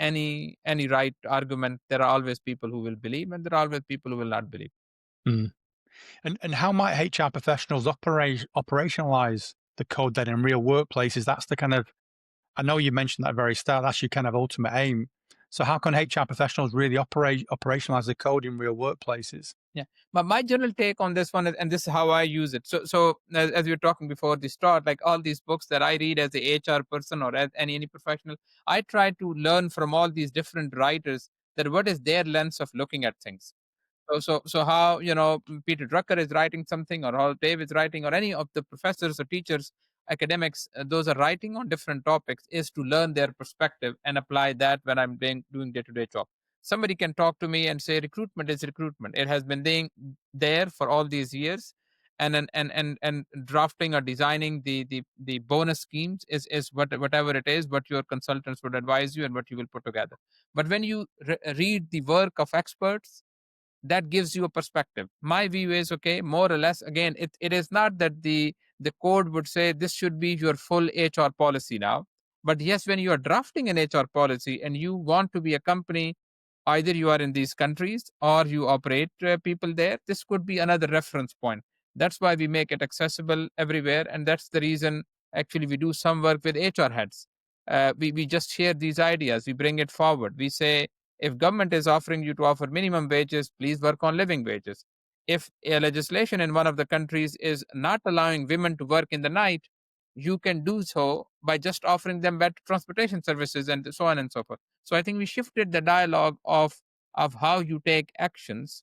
S3: right argument, there are always people who will believe, and there are always people who will not believe.
S2: Mm. And how might HR professionals operationalize the code then in real workplaces? That's the kind of, I know you mentioned that at the very start, that's your kind of ultimate aim. So how can HR professionals really operationalize the code in real workplaces?
S3: Yeah, but my general take on this one is, and this is how I use it. So as we were talking before the start, like all these books that I read as a HR person or as any professional, I try to learn from all these different writers that what is their lens of looking at things. So how, Peter Drucker is writing something, or how Dave is writing, or any of the professors or teachers, academics, those are writing on different topics, is to learn their perspective and apply that when I'm doing day-to-day job. Somebody can talk to me and say recruitment is recruitment. It has been there for all these years, and drafting or designing the bonus schemes is whatever it is, what your consultants would advise you and what you will put together. But when you read the work of experts, that gives you a perspective. My view is, okay, more or less, again, it is not that the code would say this should be your full HR policy now. But yes, when you are drafting an HR policy and you want to be a company, either you are in these countries or you operate people there, this could be another reference point. That's why we make it accessible everywhere. And that's the reason, actually, we do some work with HR heads. We just share these ideas, we bring it forward. We say, if government is offering you to offer minimum wages, please work on living wages. If a legislation in one of the countries is not allowing women to work in the night, you can do so by just offering them better transportation services, and so on and so forth. So I think we shifted the dialogue of how you take actions,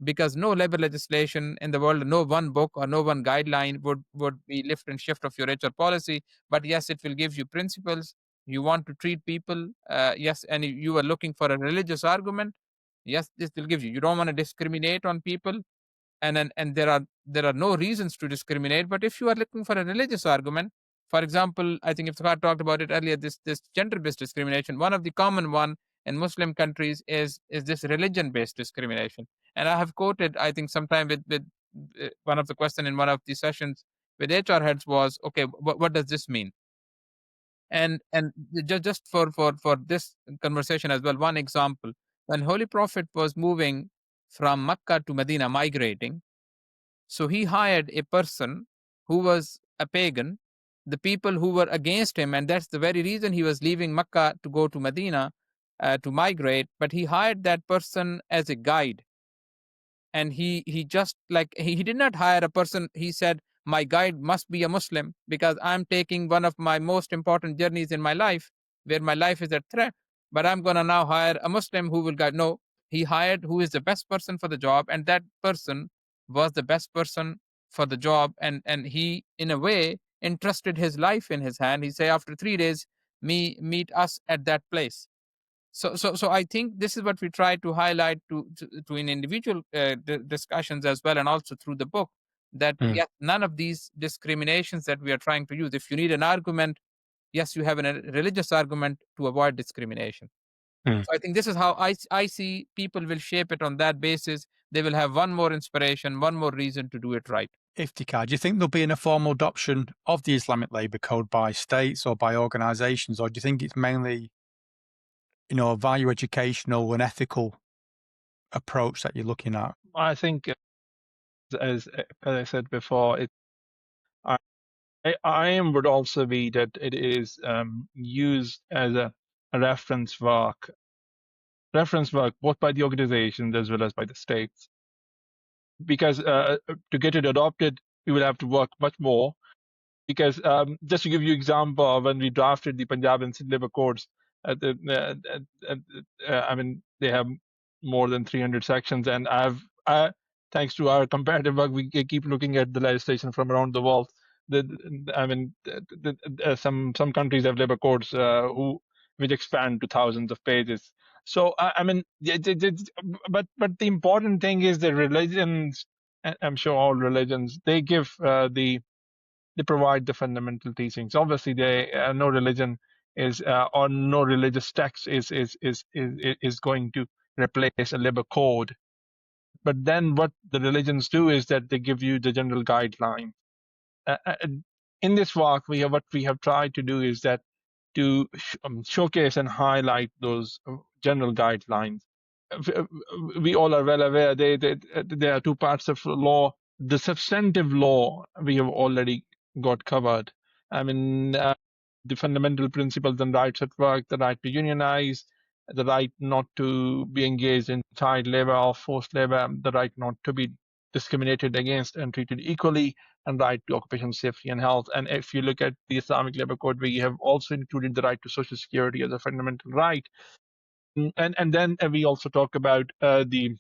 S3: because no labor legislation in the world, no one book or no one guideline would be lift and shift of your HR policy. But yes, it will give you principles. You want to treat people, yes, and you are looking for a religious argument, yes, this will give you. You don't want to discriminate on people, and there are no reasons to discriminate. But if you are looking for a religious argument, for example, I think Iftikhar talked about it earlier, this gender-based discrimination. One of the common one in Muslim countries is this religion-based discrimination. And I have quoted, I think, sometime with one of the question in one of the sessions with HR heads was, okay, what does this mean? And just for this conversation as well, one example: when Holy Prophet was moving from Mecca to Medina, migrating, so he hired a person who was a pagan, the people who were against him, and that's the very reason he was leaving Mecca to go to Medina to migrate. But he hired that person as a guide, and he just, like, he did not hire a person. He said, my guide must be a Muslim, because I'm taking one of my most important journeys in my life, where my life is at threat, but I'm going to now hire a Muslim who will guide. No, he hired who is the best person for the job, and that person was the best person for the job. And he, in a way, entrusted his life in his hand. He say, after 3 days, meet us at that place. So I think this is what we try to highlight to in individual discussions as well, and also through the book, that yes, none of these discriminations that we are trying to use. If you need an argument, yes, you have a religious argument to avoid discrimination. So I think this is how I see people will shape it on that basis. They will have one more inspiration, one more reason to do it right.
S2: Iftikhar, do you think there'll be a formal adoption of the Islamic Labour Code by states or by organisations, or do you think it's mainly, a value educational and ethical approach that you're looking at?
S4: I think, as I said before, I would also be that it is used as a reference work both by the organizations as well as by the states. Because to get it adopted, we will have to work much more. Because just to give you an example, when we drafted the Punjab and Sindh Labour Codes, I mean, they have more than 300 sections, and thanks to our comparative work, we keep looking at the legislation from around the world. Some countries have labour codes which expand to thousands of pages. So but the important thing is that religions, I'm sure all religions, they give they provide the fundamental teachings. Obviously, no religion is or no religious text is going to replace a labour code. But then what the religions do is that they give you the general guideline. In this work, what we have tried to do is that to showcase and highlight those general guidelines. We all are well aware there are two parts of law. The substantive law we have already got covered. I mean, the fundamental principles and rights at work, the right to unionize, the right not to be engaged in child labor or forced labor, the right not to be discriminated against and treated equally, and right to occupational safety and health. And if you look at the Islamic Labour Code, we have also included the right to social security as a fundamental right. And then we also talk about the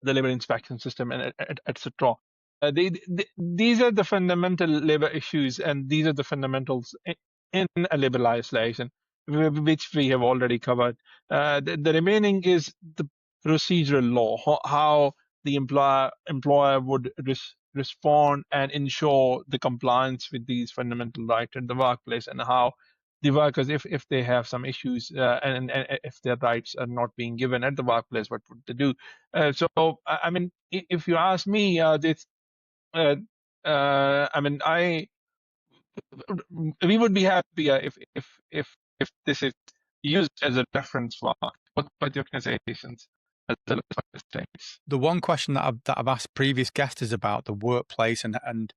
S4: labor inspection system and etc. These are the fundamental labor issues, and these are the fundamentals in a labor legislation, which we have already covered. The remaining is the procedural law, how the employer would respond and ensure the compliance with these fundamental rights in the workplace, and how the workers, if they have some issues and if their rights are not being given at the workplace, what would they do? So, I mean, if you ask me, we would be happier if this is used as a reference for both by the organizations as well as by the states.
S2: The one question that I've asked previous guests is about the workplace, and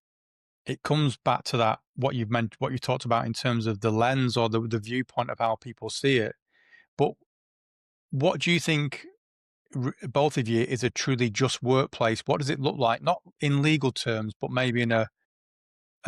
S2: it comes back to that what you talked about in terms of the lens or the viewpoint of how people see it. But what do you think, both of you, is a truly just workplace? What does it look like? Not in legal terms, but maybe in a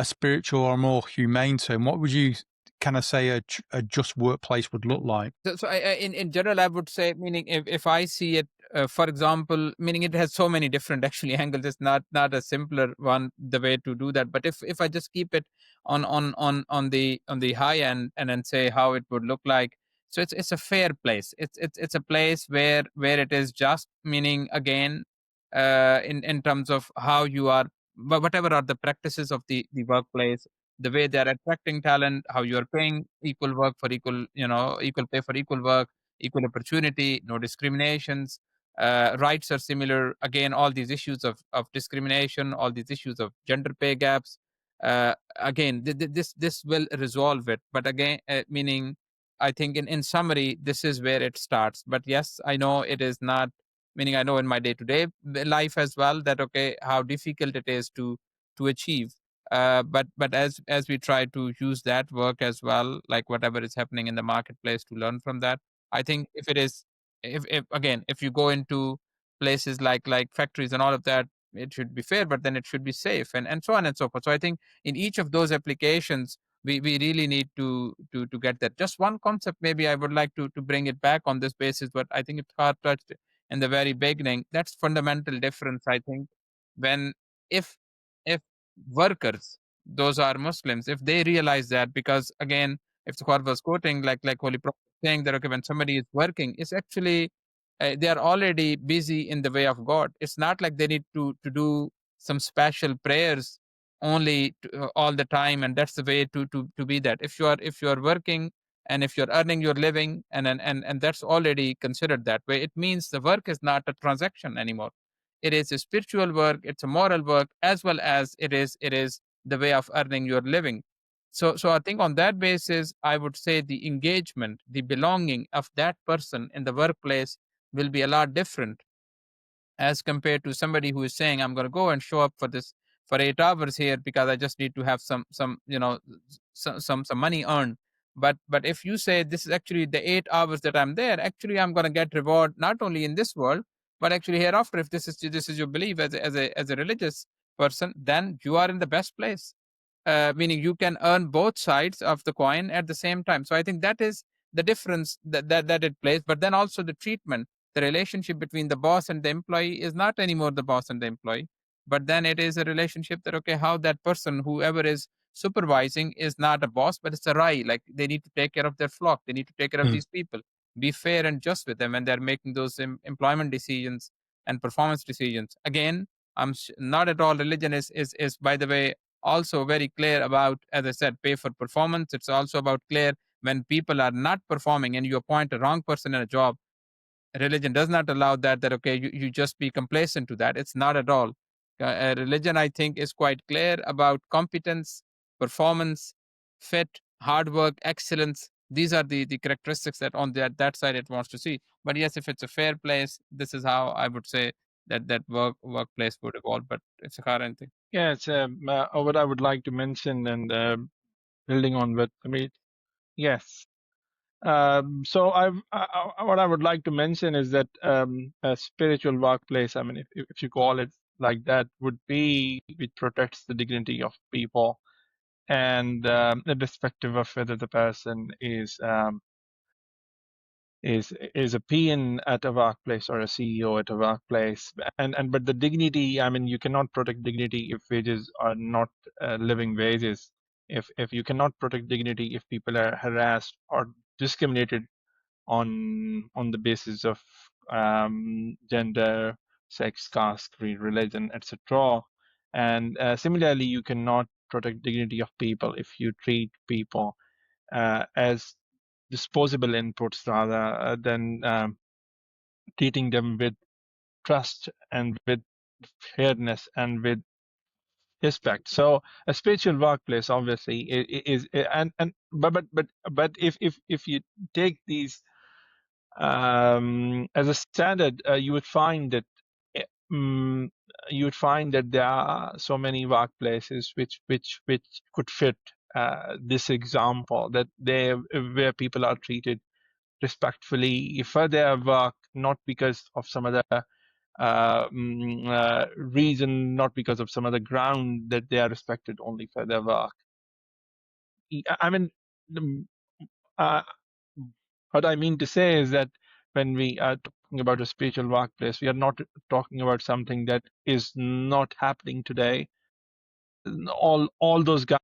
S2: spiritual or more humane term. What would you kind of say a just workplace would look like?
S3: So in general, I would say, meaning if I see it, for example, meaning it has so many different actually angles. It's not a simpler one, the way to do that. But if I just keep it on the high end and then say how it would look like, so it's a fair place. It's a place where it is just, meaning again, in terms of how you are, whatever are the practices of the workplace, the way they're attracting talent, how you're paying equal work for equal, equal pay for equal work, equal opportunity, no discriminations, rights are similar. Again, all these issues of discrimination, all these issues of gender pay gaps. Again, this will resolve it. But again, meaning, I think in summary, this is where it starts. But yes, I know it is not, meaning I know in my day-to-day life as well that, okay, how difficult it is to achieve. But as we try to use that work as well, like whatever is happening in the marketplace, to learn from that, I think if it is, if again, if you go into places like factories and all of that, it should be fair, but then it should be safe, and so on and so forth. So I think in each of those applications, we really need to get that. Just one concept, maybe I would like to bring it back on this basis, but I think Iftikhar touched in the very beginning. That's fundamental difference, I think, when if workers, those are Muslims, if they realize that, because again, if the Quran was quoting like Holy Prophet saying that, okay, when somebody is working, it's actually they are already busy in the way of God. It's not like they need to do some special prayers only all the time, and that's the way to be that. If you are working And if you're earning your living, and that's already considered that way, it means the work is not a transaction anymore. It is a spiritual work, it's a moral work, as well as it is the way of earning your living. So I think on that basis, I would say the engagement, the belonging of that person in the workplace will be a lot different as compared to somebody who is saying, I'm going to go and show up for this for 8 hours here because I just need to have some some money earned. But if you say this is actually the 8 hours that I'm there, actually I'm going to get reward not only in this world but actually hereafter. If this is your belief as a religious person, then you are in the best place, meaning you can earn both sides of the coin at the same time. So I think that is the difference that it plays. But then also the treatment, the relationship between the boss and the employee is not anymore the boss and the employee, but then it is a relationship that, okay, how that person, whoever is supervising, is not a boss, but it's a rai. Like they need to take care of their flock, they need to take care of these people, be fair and just with them, and they're making those employment decisions and performance decisions. Again, not at all. Religion is by the way also very clear about, as I said, pay for performance. It's also about clear when people are not performing and you appoint a wrong person in a job. Religion does not allow that okay, you just be complacent to that. It's not at all. Religion, I think, is quite clear about competence, performance, fit, hard work, excellence. These are the characteristics that on that side it wants to see. But yes, if it's a fair place, this is how I would say that workplace would evolve. But it's a current thing.
S4: Yeah, it's what I would like to mention, and building on what Amit. Yes. So what I would like to mention is that a spiritual workplace, I mean, if you call it like that, would be it protects the dignity of people, and irrespective of whether the person is a PN at a workplace or a CEO at a workplace, and but the dignity, I mean, you cannot protect dignity if wages are not living wages. If you cannot protect dignity if people are harassed or discriminated on the basis of gender, sex, caste, creed, religion, etc. And similarly, you cannot protect dignity of people if you treat people as disposable inputs rather than treating them with trust and with fairness and with respect. So a spiritual workplace obviously is and but if you take these as a standard, you would find that eh, mm, there are so many workplaces which could fit this example, that they where people are treated respectfully for their work, not because of some other reason, not because of some other ground, that they are respected only for their work. I mean, uh, what I mean to say is that when we are talking about a spiritual workplace, we are not talking about something that is not happening today. All those guys,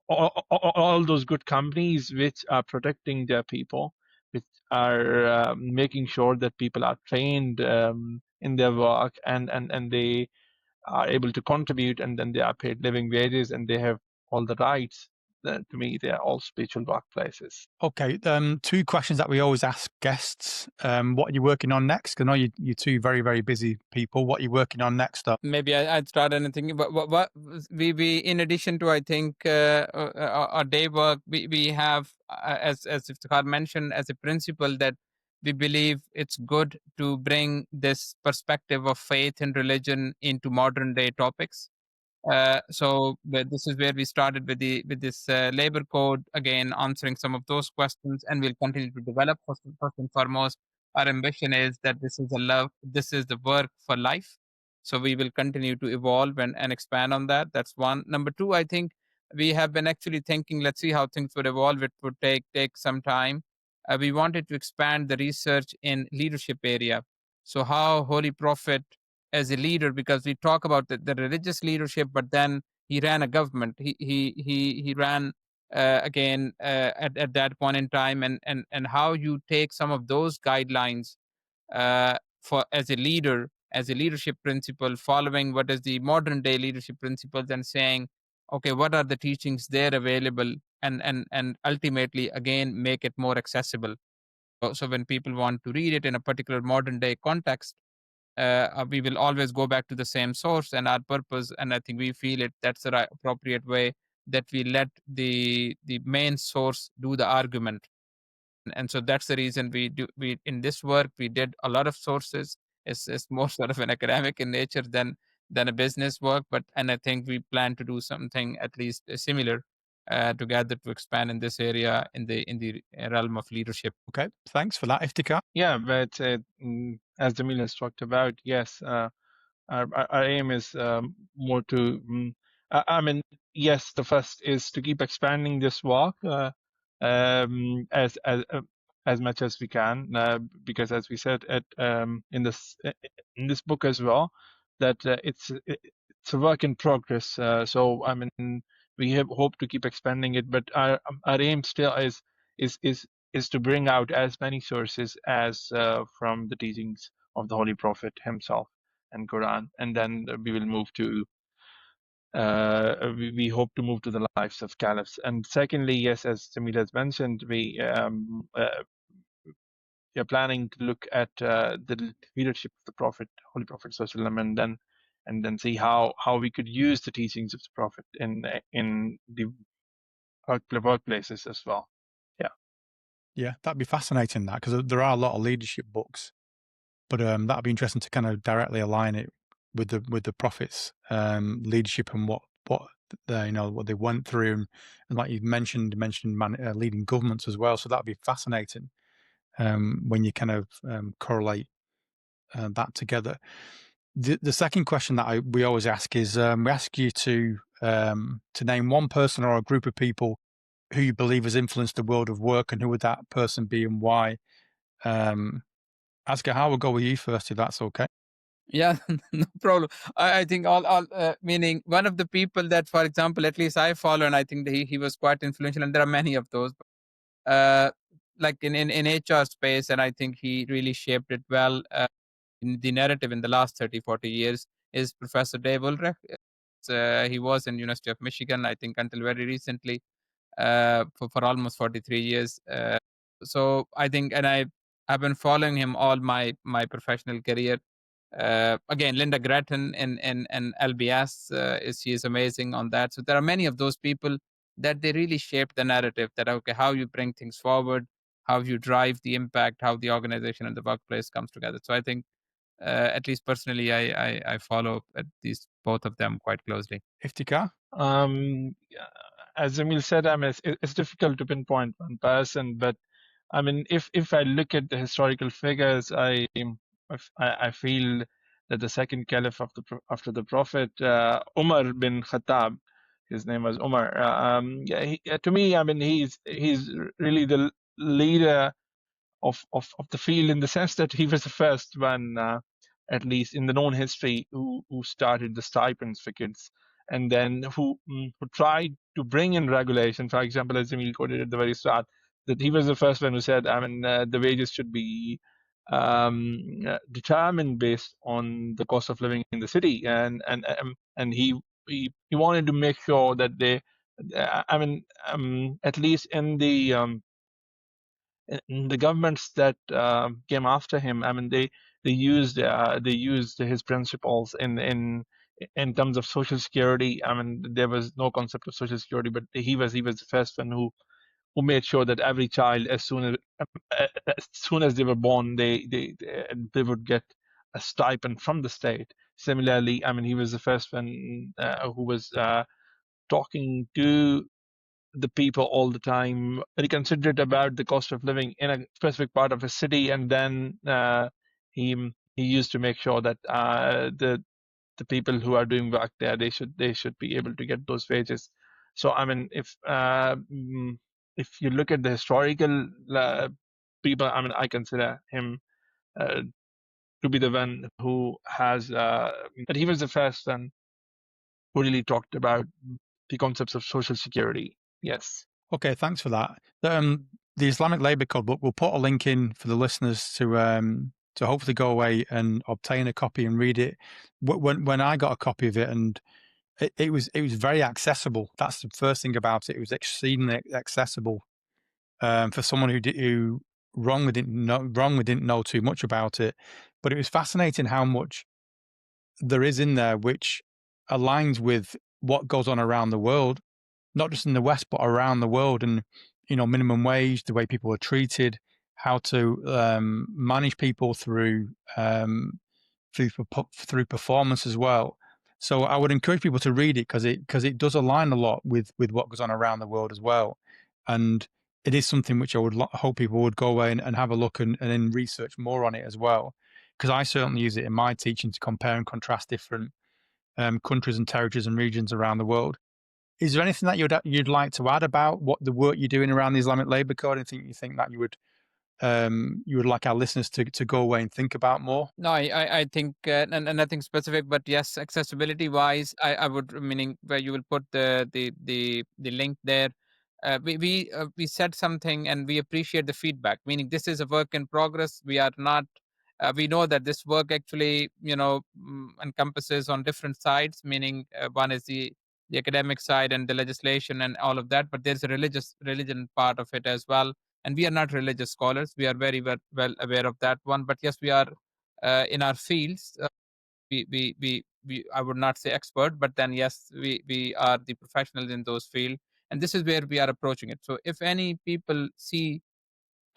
S4: all those good companies which are protecting their people, which are making sure that people are trained in their work, and they are able to contribute, and then they are paid living wages, and they have all the rights. To me, they are all spiritual workplaces.
S2: Okay, two questions that we always ask guests. What are you working on next? I know you're two very, very busy people. What are you working on next up?
S3: Maybe I'd start anything. But what we in addition to, I think, our day work, we have, as Iftikhar mentioned, as a principle that we believe it's good to bring this perspective of faith and religion into modern day topics. This is where we started with this labor code, again answering some of those questions, and we'll continue to develop. First and foremost, our ambition is that this is the work for life. So we will continue to evolve and expand on that. That's one. Number two, I think we have been actually thinking, let's see how things would evolve. It would take some time. We wanted to expand the research in leadership area. So how Holy Prophet as a leader, because we talk about the religious leadership, but then he ran a government. He ran again at that point in time, and how you take some of those guidelines for as a leader, as a leadership principle, following what is the modern day leadership principles, and saying, okay, what are the teachings there available, and ultimately again make it more accessible. So when people want to read it in a particular modern day context, we will always go back to the same source and our purpose. And I think we feel that's the right, appropriate way, that we let the main source do the argument. And so that's the reason we in this work we did a lot of sources. It's more sort of an academic in nature than a business work, and I think we plan to do something at least similar together to expand in this area in the realm of leadership.
S2: Okay, thanks for that, Iftikhar.
S4: Yeah, but as Jameel has talked about, yes, our aim is more to, I mean, yes, the first is to keep expanding this work as much as we can, because as we said in this book as well, that it's a work in progress. So I mean, we hope to keep expanding it, but our aim still is to bring out as many sources as from the teachings of the Holy Prophet himself and Quran, and then we will move to we hope to move to the lives of caliphs. And secondly, yes, as Jamil has mentioned, we are planning to look at the leadership of the Prophet, Holy Prophet Sallallahu, and then see how we could use the teachings of the Prophet in the workplaces as well.
S2: Yeah, that'd be fascinating, that, because there are a lot of leadership books, but that'd be interesting to kind of directly align it with the Prophet's leadership and what what they went through, and like you mentioned leading governments as well. So that'd be fascinating when you kind of correlate that together. The second question that we always ask is we ask you to name one person or a group of people who you believe has influenced the world of work, and who would that person be and why? Asghar, I will go with you first, if that's okay.
S3: Yeah, no problem. I think all meaning one of the people that, for example, at least I follow, and I think that he was quite influential, and there are many of those. Like in HR space, and I think he really shaped it well in the narrative in the last 30-40 years, is Professor Dave Ulrich. He was in University of Michigan, I think, until very recently, for almost 43 years. So I think, and I've been following him all my professional career. Again, Linda Gretton and LBS she is amazing on that. So there are many of those people that they really shape the narrative, that okay, how you bring things forward, how you drive the impact, how the organization and the workplace comes together. So I think, at least personally, I follow at least both of them quite closely.
S2: Iftikhar?
S4: As Jamil said, I mean, it's difficult to pinpoint one person, but I mean, if I look at the historical figures, I feel that the second caliph after the Prophet, Umar bin Khattab, his name was Umar. To me, I mean, he's really the leader of the field, in the sense that he was the first one, at least in the known history, who started the stipends for kids, and then who tried to bring in regulation. For example, as Jamil quoted at the very start, that he was the first one who said, I mean, the wages should be determined based on the cost of living in the city, and he wanted to make sure that they, I mean, at least in the governments that came after him, I mean, they used his principles in terms of social security. I mean, there was no concept of social security, but he was the first one who made sure that every child, as soon as they were born, they would get a stipend from the state. Similarly, I mean, he was the first one who was talking to the people all the time, reconsidered about the cost of living in a specific part of a city, and then he used to make sure that the people who are doing work there, they should be able to get those wages. So I mean, if you look at the historical people, I mean, I consider him to be the one who has, but he was the first one who really talked about the concepts of social security. Yes.
S2: Okay, thanks for that. The Islamic Labour Code book, we'll put a link in for the listeners to hopefully go away and obtain a copy and read it. When I got a copy of it, and it was very accessible. That's the first thing about it. It was exceedingly accessible for someone who wrongly didn't know too much about it. But it was fascinating how much there is in there which aligns with what goes on around the world, not just in the West, but around the world. And, minimum wage, the way people are treated, how to manage people through performance as well. So I would encourage people to read it because it does align a lot with what goes on around the world as well. And it is something which I would hope people would go away and have a look and then research more on it as well. Because I certainly use it in my teaching to compare and contrast different countries and territories and regions around the world. Is there anything that you'd like to add about what the work you're doing around the Islamic Labour Code? Anything you think that you would like our listeners to go away and think about more?
S3: No, I think and nothing specific, but yes, accessibility wise, I would, meaning where you will put the link there. We said something and we appreciate the feedback, meaning this is a work in progress. We are not. We know that this work actually, encompasses on different sides, meaning one is the academic side and the legislation and all of that, but there's a religion part of it as well. And we are not religious scholars. We are very well aware of that one. But yes, we are in our fields. We I would not say expert, but then yes, we are the professionals in those fields, and this is where we are approaching it. So if any people see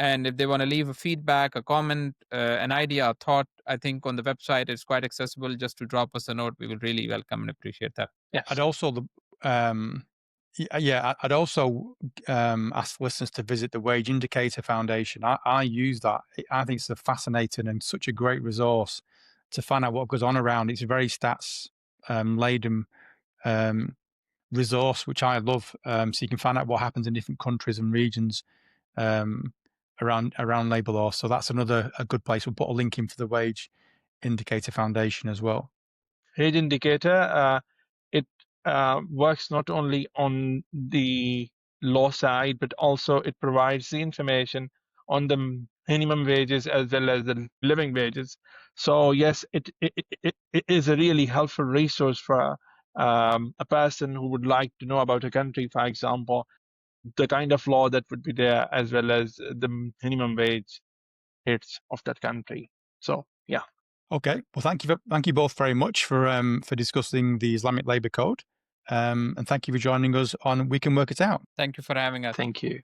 S3: and if they want to leave a feedback, a comment, an idea, a thought, I think on the website it's quite accessible. Just to drop us a note, we will really welcome and appreciate that.
S2: Yeah, I'd also I'd also ask listeners to visit the WageIndicator Foundation. I use that. I think it's a fascinating and such a great resource to find out what goes on around. It's a very stats laden resource, which I love. So you can find out what happens in different countries and regions around labour law. So that's a good place. We'll put a link in for the WageIndicator Foundation as well.
S4: WageIndicator, it works not only on the law side, but also it provides the information on the minimum wages as well as the living wages. So yes, it is a really helpful resource for a person who would like to know about a country, for example, the kind of law that would be there, as well as the minimum wage rates of that country. So yeah.
S2: Okay. Well, thank you both very much for discussing the Islamic Labour Code, and thank you for joining us on We Can Work It Out.
S3: Thank you for having us.
S4: Thank you.